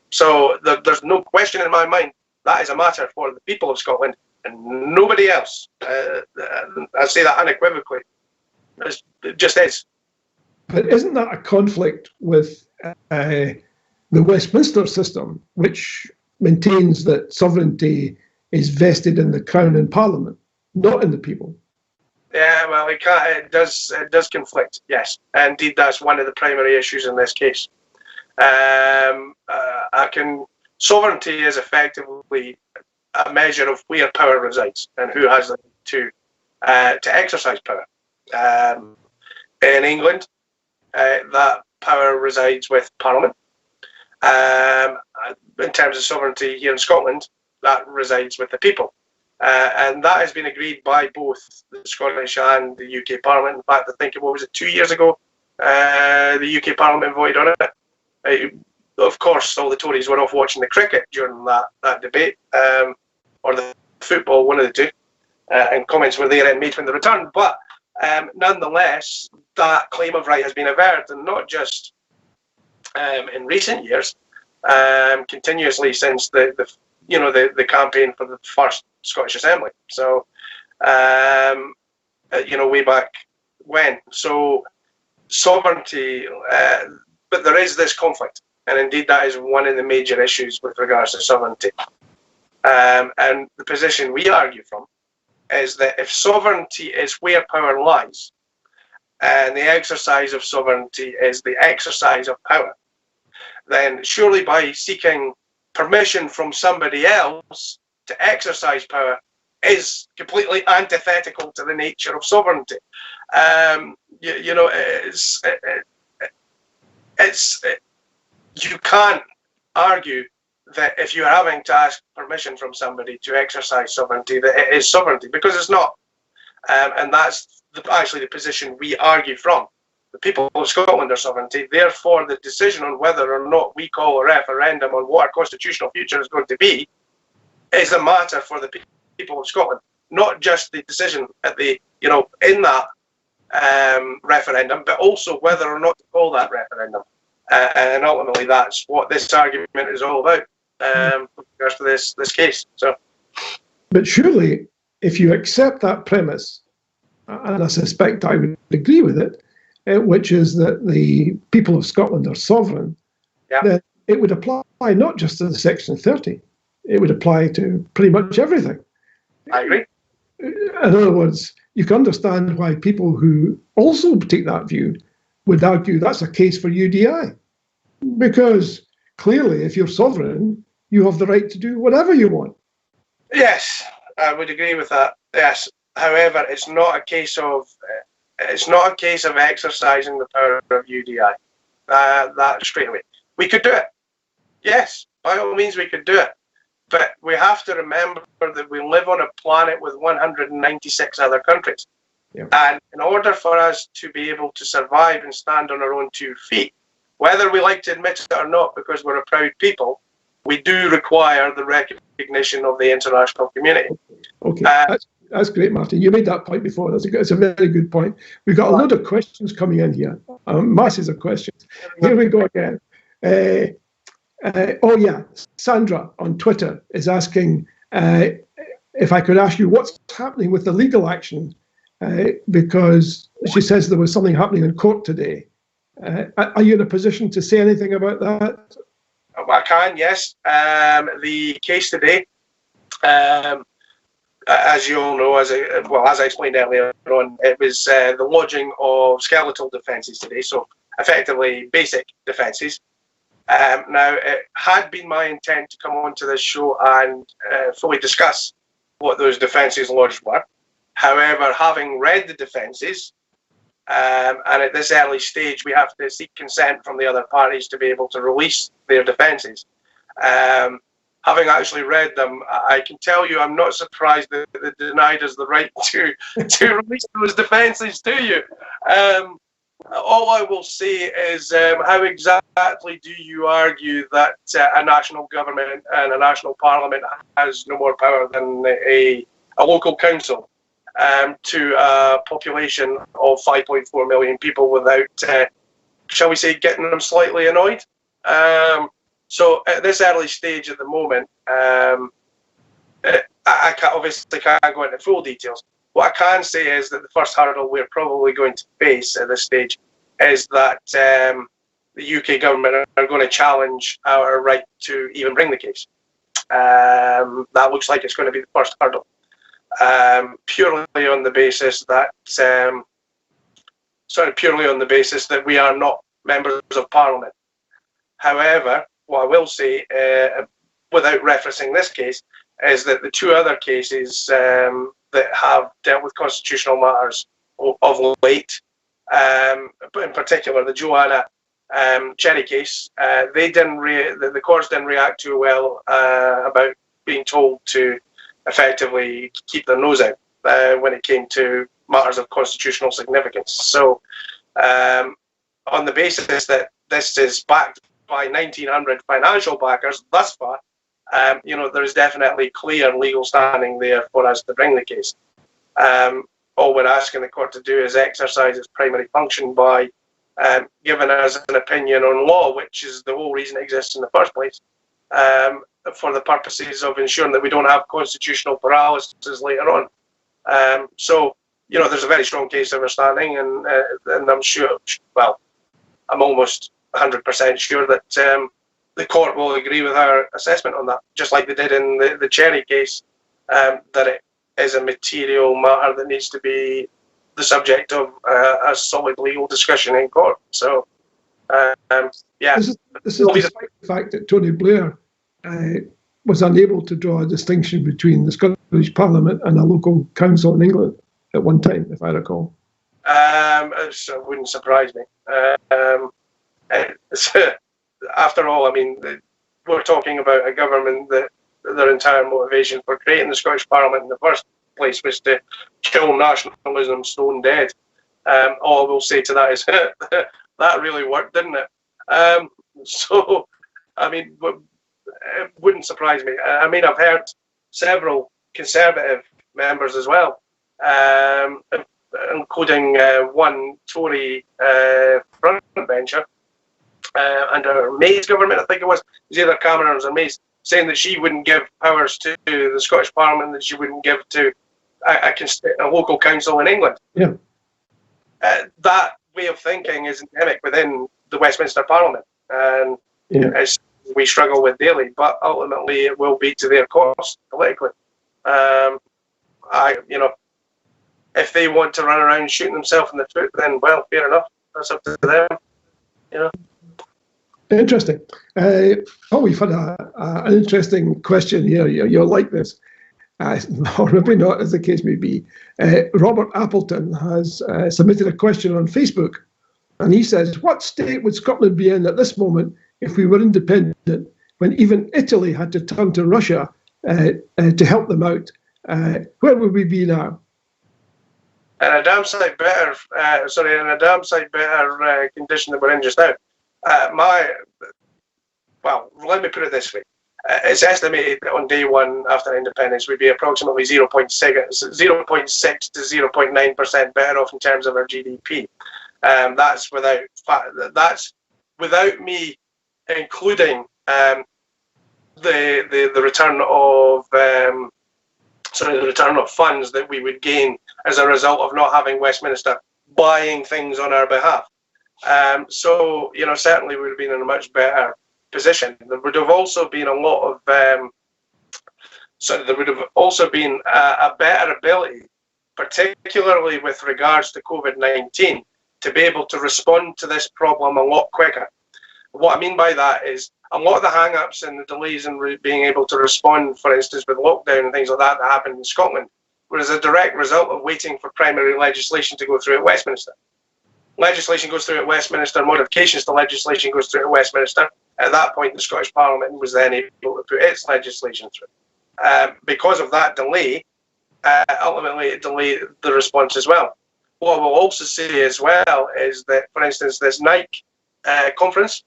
So there's no question in my mind that is a matter for the people of Scotland and nobody else. I say that unequivocally. It just is. But isn't that a conflict with the Westminster system, which maintains that sovereignty is vested in the Crown and Parliament, not in the people? Yeah, well, it does conflict, yes. Indeed, that's one of the primary issues in this case. Sovereignty is effectively a measure of where power resides and who has the right to exercise power. In England, that power resides with Parliament. In terms of sovereignty here in Scotland, that resides with the people. And that has been agreed by both the Scottish and the UK Parliament. In fact, I think, 2 years ago, the UK Parliament voted on it. Of course, all the Tories were off watching the cricket during that debate, or the football, one of the two, and comments were there and made when they returned. But nonetheless, that claim of right has been averred, and not just in recent years, continuously since the campaign for the first Scottish Assembly. So, way back when. So, sovereignty, but there is this conflict, and indeed that is one of the major issues with regards to sovereignty. And the position we argue from is that if sovereignty is where power lies, and the exercise of sovereignty is the exercise of power, then surely by seeking permission from somebody else to exercise power is completely antithetical to the nature of sovereignty. You can't argue that if you're having to ask permission from somebody to exercise sovereignty, that it is sovereignty, because it's not. And that's actually the position we argue from. The people of Scotland are sovereignty. Therefore, the decision on whether or not we call a referendum on what our constitutional future is going to be is a matter for the people of Scotland, not just the decision at in that referendum, but also whether or not to call that referendum. And ultimately, that's what this argument is all about with regards to this case. So, but surely, if you accept that premise, and I suspect I would agree with it, which is that the people of Scotland are sovereign, then it would apply not just to the Section 30, it would apply to pretty much everything. I agree. In other words, you can understand why people who also take that view would argue that's a case for UDI. Because clearly, if you're sovereign, you have the right to do whatever you want. Yes, I would agree with that. Yes, however, it's not a case of exercising the power of UDI. That straight away, we could do it. Yes, by all means, we could do it. But we have to remember that we live on a planet with 196 other countries. Yeah. And in order for us to be able to survive and stand on our own 2 feet, whether we like to admit it or not, because we're a proud people, we do require the recognition of the international community. Okay, that's great, Martin. You made that point before. It's a very good point. We've got a load of questions coming in here, masses of questions. Here we go again. Oh yeah, Sandra on Twitter is asking if I could ask you what's happening with the legal action, because she says there was something happening in court today. Are you in a position to say anything about that? I can, yes. The case today, as you all know, as I explained earlier on, it was the lodging of skeletal defences today, so effectively basic defences. Now, it had been my intent to come onto this show and fully discuss what those defences lodged were. However, having read the defences, and at this early stage, we have to seek consent from the other parties to be able to release their defences. Having actually read them, I can tell you I'm not surprised that they denied us the right to release those defences to you. All I will say is, how exactly do you argue that a national government and a national parliament has no more power than a local council to a population of 5.4 million people without, shall we say, getting them slightly annoyed? So at this early stage at the moment, I obviously can't go into full details. What I can say is that the first hurdle we're probably going to face at this stage is that the UK government are going to challenge our right to even bring the case. That looks like it's going to be the first hurdle, purely on the basis that we are not members of Parliament. However, what I will say, without referencing this case, is that the 2 other cases that have dealt with constitutional matters of late, but in particular the Joanna Cherry case, the courts didn't react too well about being told to effectively keep their nose out when it came to matters of constitutional significance. So, on the basis that this is backed by 1,900 financial backers thus far, there is definitely clear legal standing there for us to bring the case. All we're asking the court to do is exercise its primary function by giving us an opinion on law, which is the whole reason it exists in the first place, for the purposes of ensuring that we don't have constitutional paralysis later on. So, there's a very strong case of understanding, and I'm sure, well, I'm almost 100% sure that the court will agree with our assessment on that, just like they did in the Cherry case, that it is a material matter that needs to be the subject of a solid legal discussion in court. So, yeah. This is despite the fact that Tony Blair was unable to draw a distinction between the Scottish Parliament and a local council in England at one time, if I recall. It wouldn't surprise me. After all, I mean, we're talking about a government that their entire motivation for creating the Scottish Parliament in the first place was to kill nationalism stone dead. All I will say to that is that really worked, didn't it? So, I mean, it wouldn't surprise me. I mean, I've heard several Conservative members as well, including one Tory frontbencher under May's government, I think it was either Cameron's or May's, saying that she wouldn't give powers to the Scottish Parliament that she wouldn't give to a local council in England. Yeah. That way of thinking is endemic within the Westminster Parliament, and it's, we struggle with daily, but ultimately it will be to their cost politically. If they want to run around shooting themselves in the foot, then, well, fair enough. That's up to them. Interesting. We've had an interesting question here. You'll like this. Or maybe not, as the case may be. Robert Appleton has submitted a question on Facebook, and he says, what state would Scotland be in at this moment if we were independent, when even Italy had to turn to Russia to help them out? Where would we be now? In a damn sight better, condition than we're in just now. Let me put it this way. It's estimated that on day one after independence we'd be approximately 0.6 to 0.9% better off in terms of our GDP. That's without me including the return of funds that we would gain as a result of not having Westminster buying things on our behalf. So certainly we would have been in a much better position. There would have also been a lot of there would have also been a better ability, particularly with regards to COVID-19, to be able to respond to this problem a lot quicker. What I mean by that is a lot of the hang-ups and the delays in being able to respond, for instance, with lockdown and things like that happened in Scotland, was a direct result of waiting for primary legislation to go through at Westminster. Legislation goes through at Westminster, modifications to legislation goes through at Westminster. At that point, the Scottish Parliament was then able to put its legislation through. Because of that delay, ultimately it delayed the response as well. What we'll also say as well is that, for instance, this Nike conference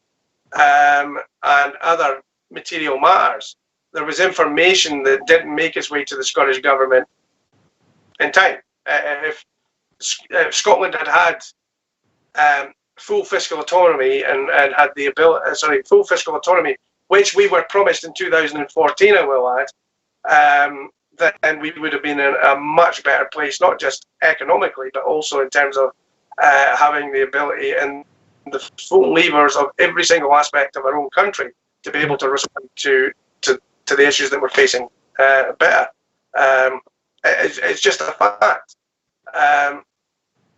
and other material matters, there was information that didn't make its way to the Scottish Government in time. If Scotland had full fiscal autonomy and had the ability, full fiscal autonomy, which we were promised in 2014, I will add, then we would have been in a much better place, not just economically, but also in terms of having the ability and the full levers of every single aspect of our own country to be able to respond to the issues that we're facing better. It's just a fact.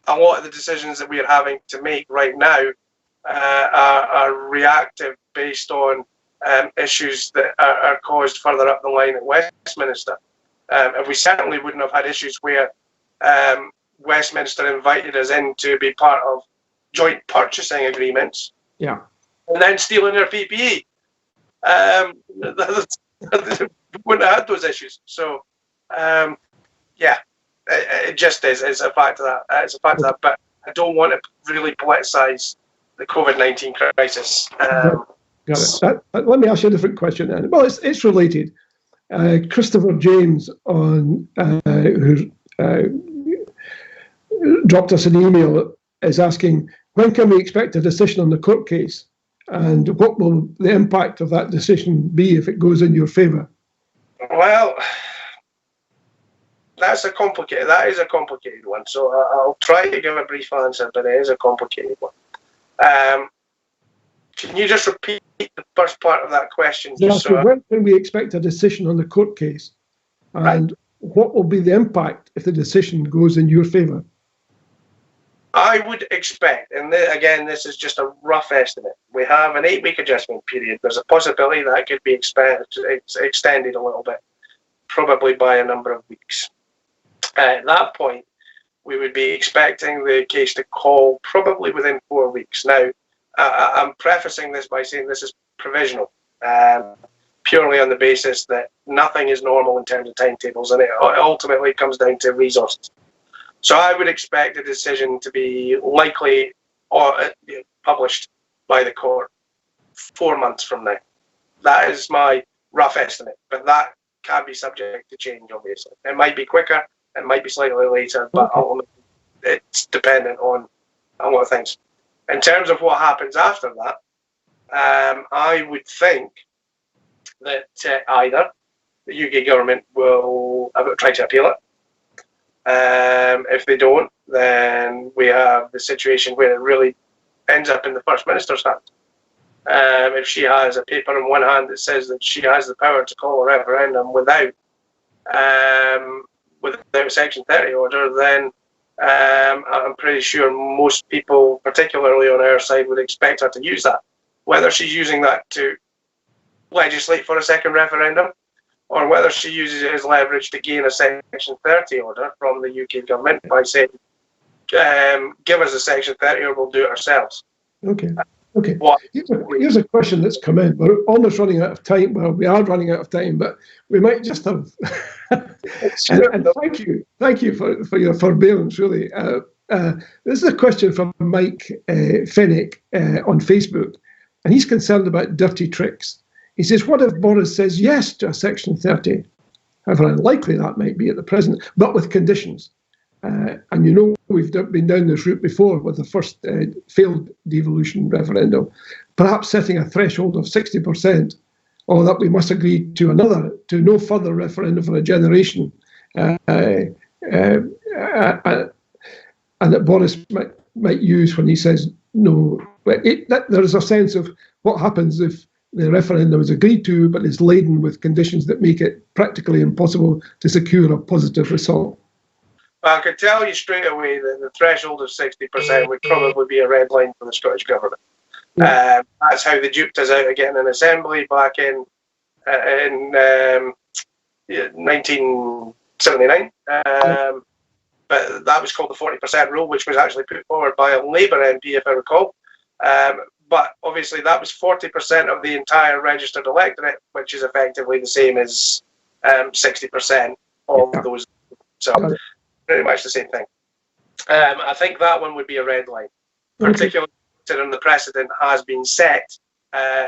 A lot of the decisions that we are having to make right now are reactive based on issues that are caused further up the line at Westminster. And we certainly wouldn't have had issues where Westminster invited us in to be part of joint purchasing agreements. Yeah. And then stealing our PPE. We wouldn't have had those issues. So, it just is. It's a fact of that. But I don't want to really politicise the COVID-19 crisis. Got it. Let me ask you a different question then. Well, it's related. Christopher James who dropped us an email is asking, when can we expect a decision on the court case, and what will the impact of that decision be if it goes in your favour? Well, that is a complicated one. So I'll try to give a brief answer, but it is a complicated one. Can you just repeat the first part of that question? Yeah, so when can we expect a decision on the court case? And what will be the impact if the decision goes in your favour? I would expect, and again, this is just a rough estimate, we have an 8-week adjustment period. There's a possibility that could be extended a little bit, probably by a number of weeks. At that point, we would be expecting the case to call probably within 4 weeks. Now, I'm prefacing this by saying this is provisional, purely on the basis that nothing is normal in terms of timetables, and it ultimately comes down to resources. So I would expect a decision to be likely published by the court 4 months from now. That is my rough estimate, but that can be subject to change, obviously. It might be quicker, it might be slightly later, but ultimately it's dependent on a lot of things. In terms of what happens after that, I would think that either the UK government will try to appeal it. If they don't, then we have the situation where it really ends up in the First Minister's hand. If she has a paper in one hand that says that she has the power to call a referendum without Section 30 order, then I'm pretty sure most people, particularly on our side, would expect her to use that. whether she's using that to legislate for a second referendum, or whether she uses it as leverage to gain a Section 30 order from the UK government by saying, give us a Section 30 or we'll do it ourselves. Okay. Okay. What? Here's a question that's come in. We're almost running out of time. Well, we are running out of time, but we might just have. and thank you for your forbearance. Really, this is a question from Mike Fennick on Facebook, and he's concerned about dirty tricks. He says, "What if Boris says yes to a Section 30? However unlikely that might be at the present, but with conditions." And you know, we've been down this route before with the first failed devolution referendum, perhaps setting a threshold of 60%, or that we must agree to no further referendum for a generation, and that Boris might use when he says no. There is a sense of what happens if the referendum is agreed to, but is laden with conditions that make it practically impossible to secure a positive result. Well, I could tell you straight away that the threshold of 60% would probably be a red line for the Scottish Government. Yeah. That's how they duped us out of getting an assembly back in 1979. But that was called the 40% rule, which was actually put forward by a Labour MP, if I recall. But obviously that was 40% of the entire registered electorate, which is effectively the same as 60% of those. So pretty much the same thing. I think that one would be a red line, particularly considering the precedent has been set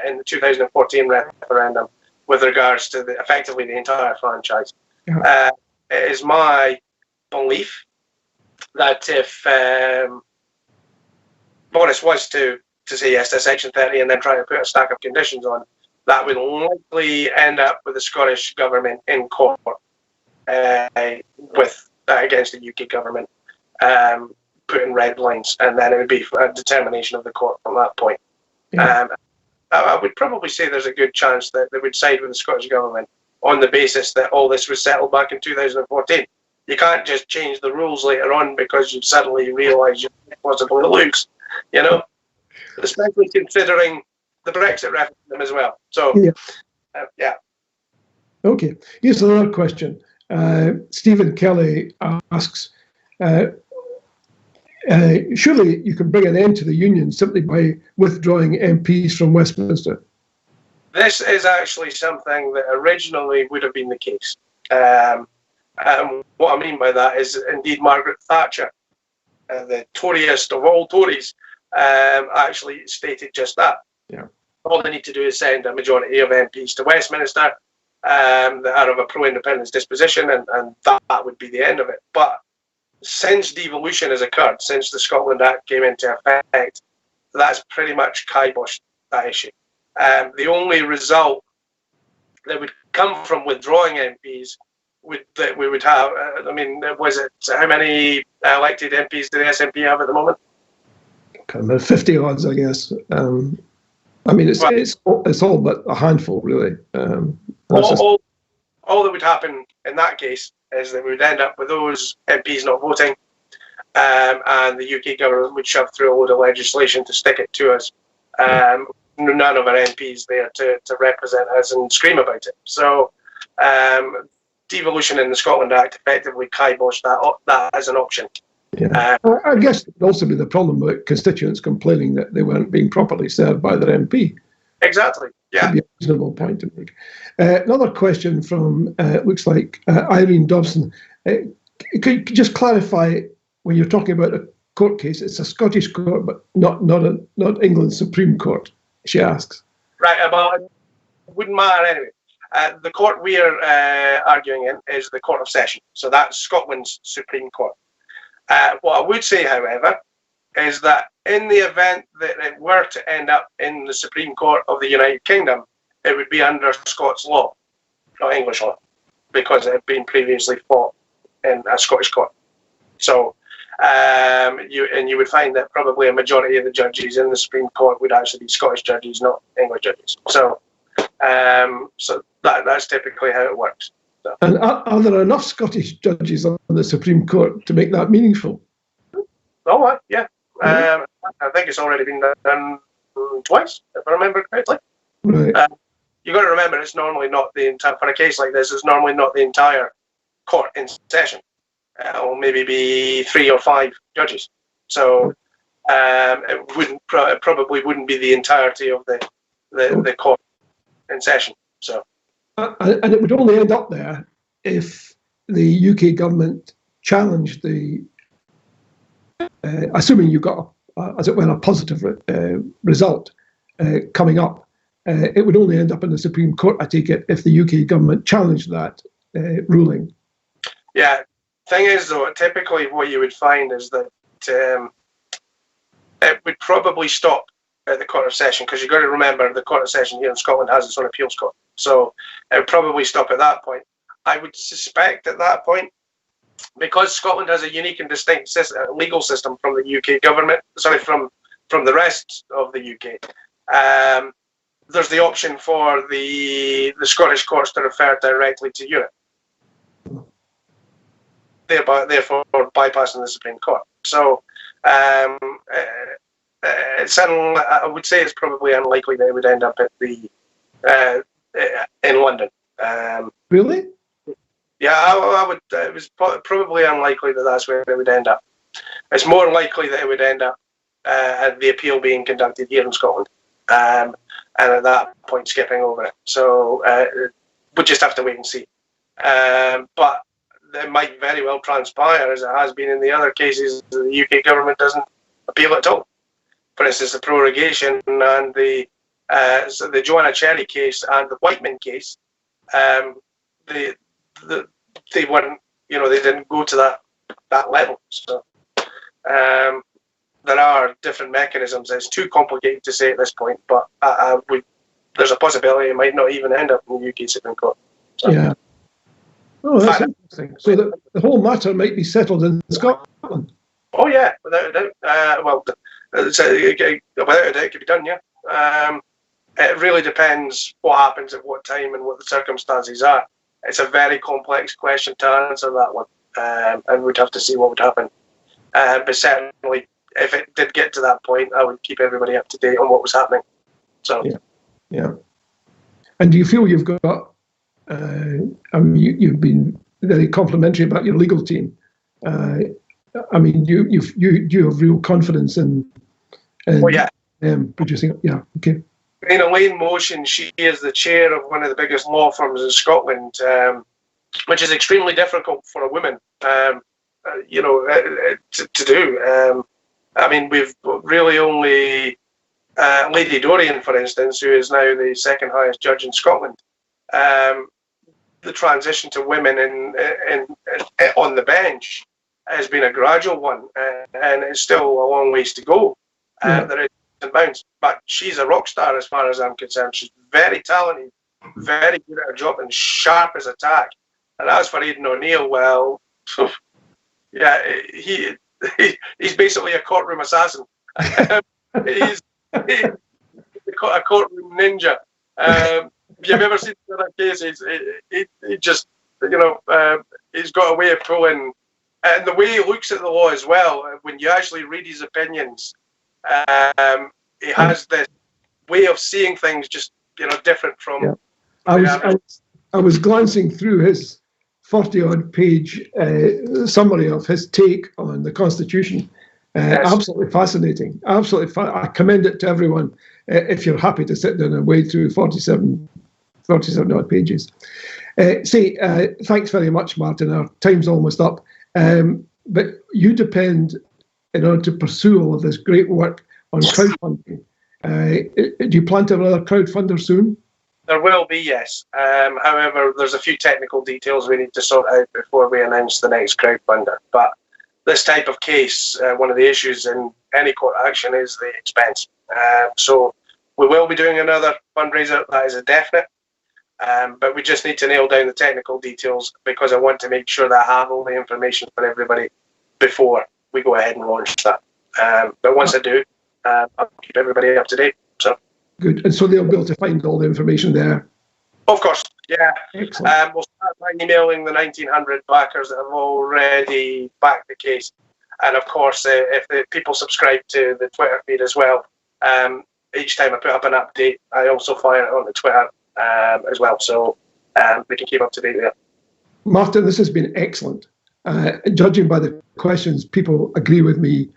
in the 2014 referendum with regards to effectively the entire franchise. It is my belief that if Boris was to say yes to Section 30 and then try to put a stack of conditions on, that would likely end up with the Scottish Government in court against the UK government, putting red lines, and then it would be a determination of the court from that point. I would probably say there's a good chance that they would side with the Scottish Government on the basis that all this was settled back in 2014. You can't just change the rules later on because you suddenly realise you possibly lose, you know, especially considering the Brexit referendum as well. So, yeah. Okay, here's another question. Stephen Kelly asks, surely you can bring an end to the union simply by withdrawing MPs from Westminster? This is actually something that originally would have been the case. What I mean by that is indeed Margaret Thatcher, the Toryist of all Tories, actually stated just that. Yeah. All they need to do is send a majority of MPs to Westminster that are of a pro-independence disposition, and that would be the end of it. But since devolution has occurred, since the Scotland Act came into effect, that's pretty much kiboshed that issue. The only result that would come from withdrawing MPs that we would have, was it, how many elected MPs do the SNP have at the moment? Kind of 50 odds, I guess. It's all but a handful, really. All that would happen in that case is that we would end up with those MPs not voting, and the UK government would shove through a load of legislation to stick it to us. None of our MPs there to represent us and scream about it. So devolution in the Scotland Act effectively kiboshed that as an option. Yeah. I guess it would also be the problem with constituents complaining that they weren't being properly served by their MP. Exactly. Yeah. That'd be a reasonable point to make. Another question from looks like Irene Dobson. Could you just clarify, when you're talking about a court case, it's a Scottish court, but not England's Supreme Court? She asks. Right. Well, it wouldn't matter anyway. The court we're arguing in is the Court of Session, so that's Scotland's Supreme Court. What I would say, however, is that in the event that it were to end up in the Supreme Court of the United Kingdom, it would be under Scots law, not English law, because it had been previously fought in a Scottish court. So you would find that probably a majority of the judges in the Supreme Court would actually be Scottish judges, not English judges. So that's typically how it works. So. And are there enough Scottish judges on the Supreme Court to make that meaningful? Oh, yeah. I think it's already been done twice, if I remember correctly. Right. You've got to remember, it's normally not the entire, for a case like this, it's normally not the entire court in session. It'll maybe be 3 or 5 judges. So it wouldn't probably wouldn't be the entirety of the court in session. So, and it would only end up there if the UK government challenged the, assuming you got, as it were, a positive result coming up, it would only end up in the Supreme Court, I take it, if the UK government challenged that ruling. Yeah. Thing is, though, typically what you would find is that it would probably stop at the Court of Session, because you've got to remember the Court of Session here in Scotland has its own appeals court. So it would probably stop at that point. I would suspect at that point, because Scotland has a unique and distinct legal system from the UK government, from the rest of the UK, there's the option for the Scottish courts to refer directly to Europe, therefore bypassing the Supreme Court. So I would say it's probably unlikely that it would end up at in London. Really? Yeah, I would. It was probably unlikely that that's where it would end up. It's more likely that it would end up at the appeal being conducted here in Scotland, and at that point skipping over it. So we'll just have to wait and see. But it might very well transpire, as it has been in the other cases, the UK government doesn't appeal at all. For instance, the prorogation and the Joanna Cherry case and the Whiteman case, they weren't, they didn't go to that level. So there are different mechanisms. It's too complicated to say at this point, but there's a possibility it might not even end up in the UK Supreme Court. So. Yeah. Oh, that's interesting. So the whole matter might be settled in Scotland. Oh yeah, without a doubt. Without a doubt, it could be done. Yeah. It really depends what happens at what time and what the circumstances are. It's a very complex question to answer that one, and we'd have to see what would happen. But certainly, if it did get to that point, I would keep everybody up to date on what was happening. So. Yeah. And do you feel you've got? You've been very complimentary about your legal team. You have real confidence in producing. Yeah. Okay. In Elaine Motion, she is the chair of one of the biggest law firms in Scotland, which is extremely difficult for a woman, to do. We've really only Lady Dorian, for instance, who is now the second highest judge in Scotland. The transition to women on the bench has been a gradual one, and it's still a long ways to go. There is bounds, but she's a rock star as far as I'm concerned. She's very talented, very good at her job, and sharp as a tack. And as for Aidan O'Neill, well, yeah, he's basically a courtroom assassin. he's a courtroom ninja. If you've ever seen the other cases, he just, he's got a way of pulling, and the way he looks at the law as well. When you actually read his opinions, he has this way of seeing things just, different from. Yeah. I was glancing through his 40-odd page summary of his take on the Constitution. Yes. Absolutely fascinating. I commend it to everyone if you're happy to sit down and wade through 47 odd pages. Thanks very much, Martin. Our time's almost up. But you depend, in order to pursue all of this great work, on crowdfunding. Do you plan to have another crowdfunder soon? There will be, yes. However, there's a few technical details we need to sort out before we announce the next crowdfunder. But this type of case, one of the issues in any court action is the expense. So we will be doing another fundraiser, that is a definite. But we just need to nail down the technical details, because I want to make sure that I have all the information for everybody before we go ahead and launch that. But once I do, I'll keep everybody up to date. So good. And so they'll be able to find all the information there? Of course, yeah. Excellent. We'll start by emailing the 1,900 backers that have already backed the case. And of course, if the people subscribe to the Twitter feed as well, each time I put up an update, I also fire it on the Twitter as well. So we can keep up to date there. Martin, this has been excellent. Judging by the questions, people agree with me.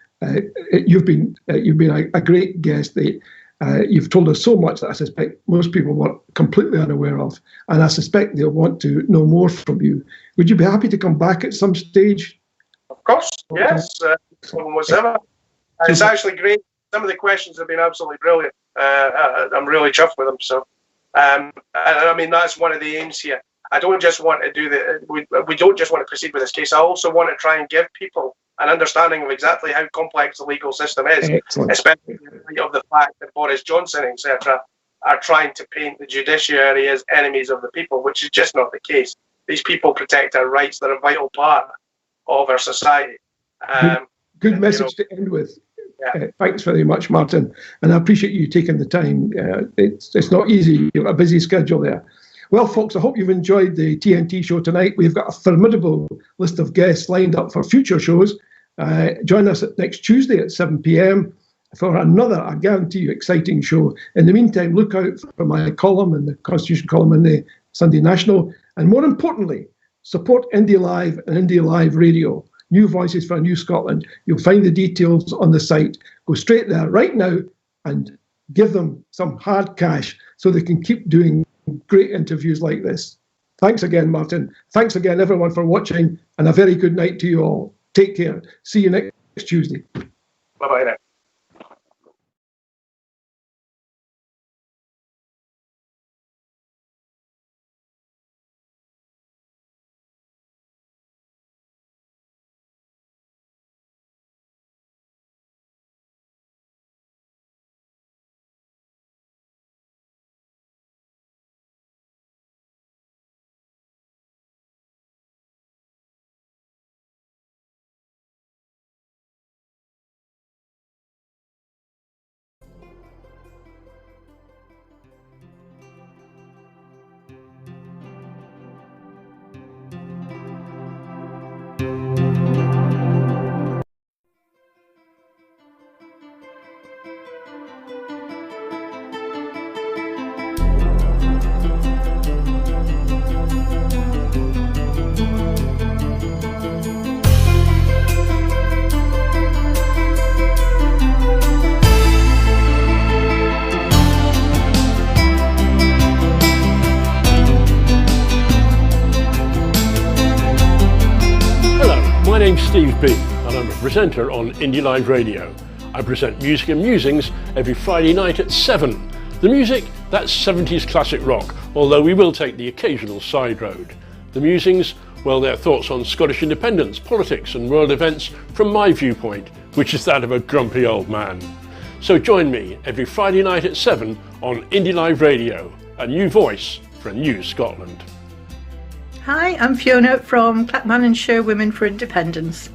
You've been a great guest. You've told us so much that I suspect most people were completely unaware of, and I suspect they'll want to know more from you. Would you be happy to come back at some stage? Of course, yes. Whatsoever. It's actually great. Some of the questions have been absolutely brilliant. I'm really chuffed with them. So, I mean, that's one of the aims here. I don't just want to do we don't just want to proceed with this case. I also want to try and give people an understanding of exactly how complex the legal system is, Excellent. especially in light of the fact that Boris Johnson, etc., are trying to paint the judiciary as enemies of the people, which is just not the case. These people protect our rights; they're a vital part of our society. Good message to end with. Yeah. Thanks very much, Martin, and I appreciate you taking the time. It's not easy. You've got a busy schedule there. Well, folks, I hope you've enjoyed the TNT show tonight. We've got a formidable list of guests lined up for future shows. Join us next Tuesday at 7 p.m. for another, I guarantee you, exciting show. In the meantime, look out for my column and the Constitution column in the Sunday National. And more importantly, support Indy Live and Indy Live Radio. New Voices for a New Scotland. You'll find the details on the site. Go straight there right now and give them some hard cash so they can keep doing great interviews like this. Thanks again, Martin. Thanks again, everyone, for watching, and a very good night to you all. Take care. See you next Tuesday. Bye-bye now. My name's Steve B, and I'm a presenter on Indy Live Radio. I present Music and Musings every Friday night at 7. The music, that's 70s classic rock, although we will take the occasional side road. The musings, well, they're thoughts on Scottish independence, politics and world events from my viewpoint, which is that of a grumpy old man. So join me every Friday night at 7 on Indy Live Radio, a new voice for a new Scotland. Hi, I'm Fiona from Clackmann and Shire Women for Independence.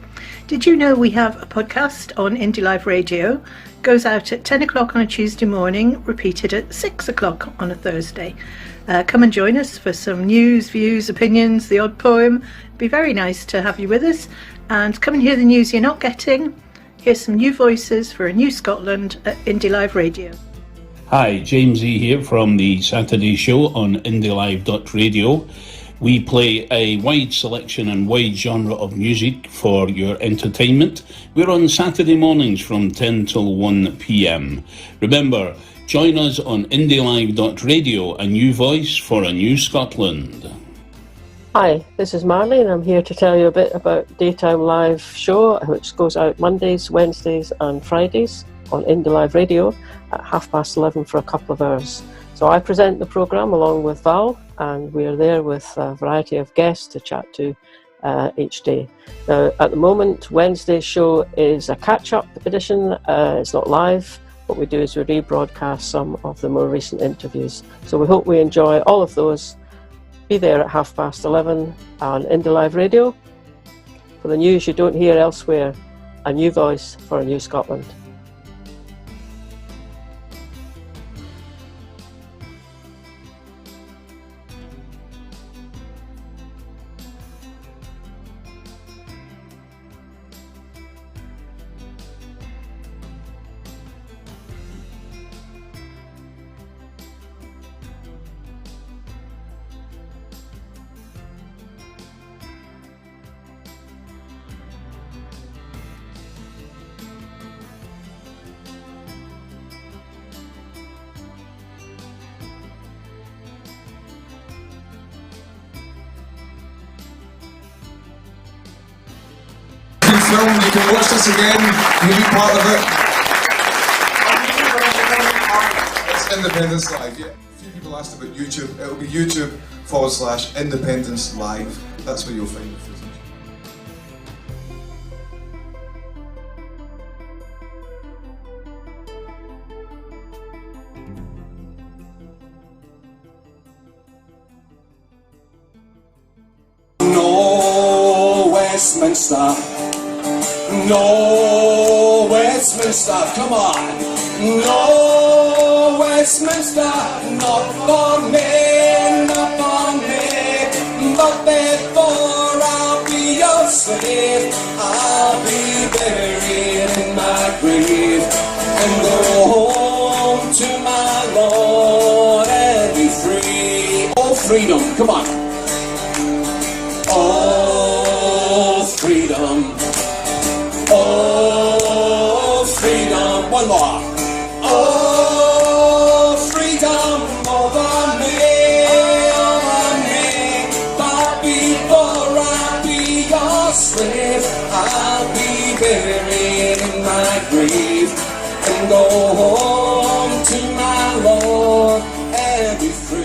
Did you know we have a podcast on Indy Live Radio? Goes out at 10 o'clock on a Tuesday morning, repeated at 6 o'clock on a Thursday. Come and join us for some news, views, opinions, the odd poem. It'd be very nice to have you with us. And come and hear the news you're not getting. Here's some new voices for a new Scotland at Indy Live Radio. Hi, James E here from the Saturday show on indylive.radio. We play a wide selection and wide genre of music for your entertainment. We're on Saturday mornings from 10 till 1 p.m. Remember, join us on indylive.radio, a new voice for a new Scotland. Hi, this is Marley, and I'm here to tell you a bit about Daytime Live show, which goes out Mondays, Wednesdays and Fridays on Indy Live Radio at 11:30 for a couple of hours. So I present the programme along with Val, and we're there with a variety of guests to chat to each day. Now, at the moment, Wednesday's show is a catch-up edition. It's not live. What we do is we rebroadcast some of the more recent interviews. So we hope we enjoy all of those. Be there at 11:30 on Indy Live Radio for the news you don't hear elsewhere. A new voice for a new Scotland. film. You can watch this again. You can be part of it. It's Independence Live. Yeah. A few people asked about YouTube. It'll be YouTube/Independence Live. That's where you'll find the footage. No Westminster, no Westminster, come on. No Westminster, not for me, not for me. But before I'll be your slave, I'll be buried in my grave and go home to my Lord and be free. Oh, freedom, come on. Oh, freedom. Oh, freedom. One more. Oh, freedom over me, over me. But before I be your slave, I'll be buried in my grave and go home to my Lord and be free.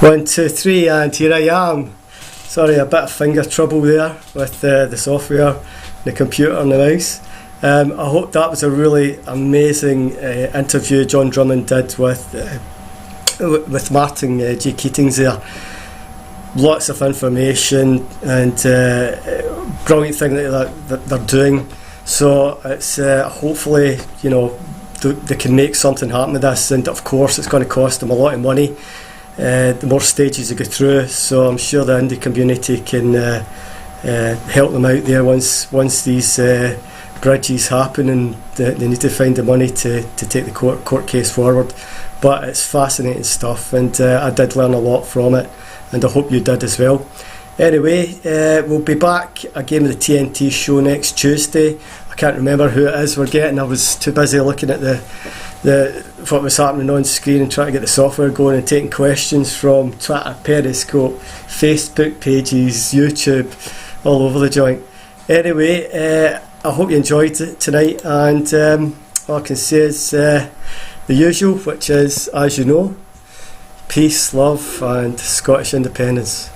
One, two, three, and here I am. Sorry, a bit of finger trouble there with the software, the computer and the mouse. I hope that was a really amazing interview John Drummond did with Martin J Keatings there. Lots of information and brilliant thing that they're doing. So it's hopefully, you know, they can make something happen with this, and of course it's going to cost them a lot of money. The more stages they go through, so I'm sure the indie community can help them out there once these bridges happen, and they need to find the money to take the court case forward. But it's fascinating stuff, and I did learn a lot from it, and I hope you did as well. Anyway, we'll be back again with the TNT show next Tuesday. I can't remember who it is we're getting. I was too busy looking at what was happening on screen and trying to get the software going and taking questions from Twitter, Periscope, Facebook pages, YouTube, all over the joint. Anyway, I hope you enjoyed it tonight, and all I can say is the usual, which is, as you know, peace, love and Scottish independence.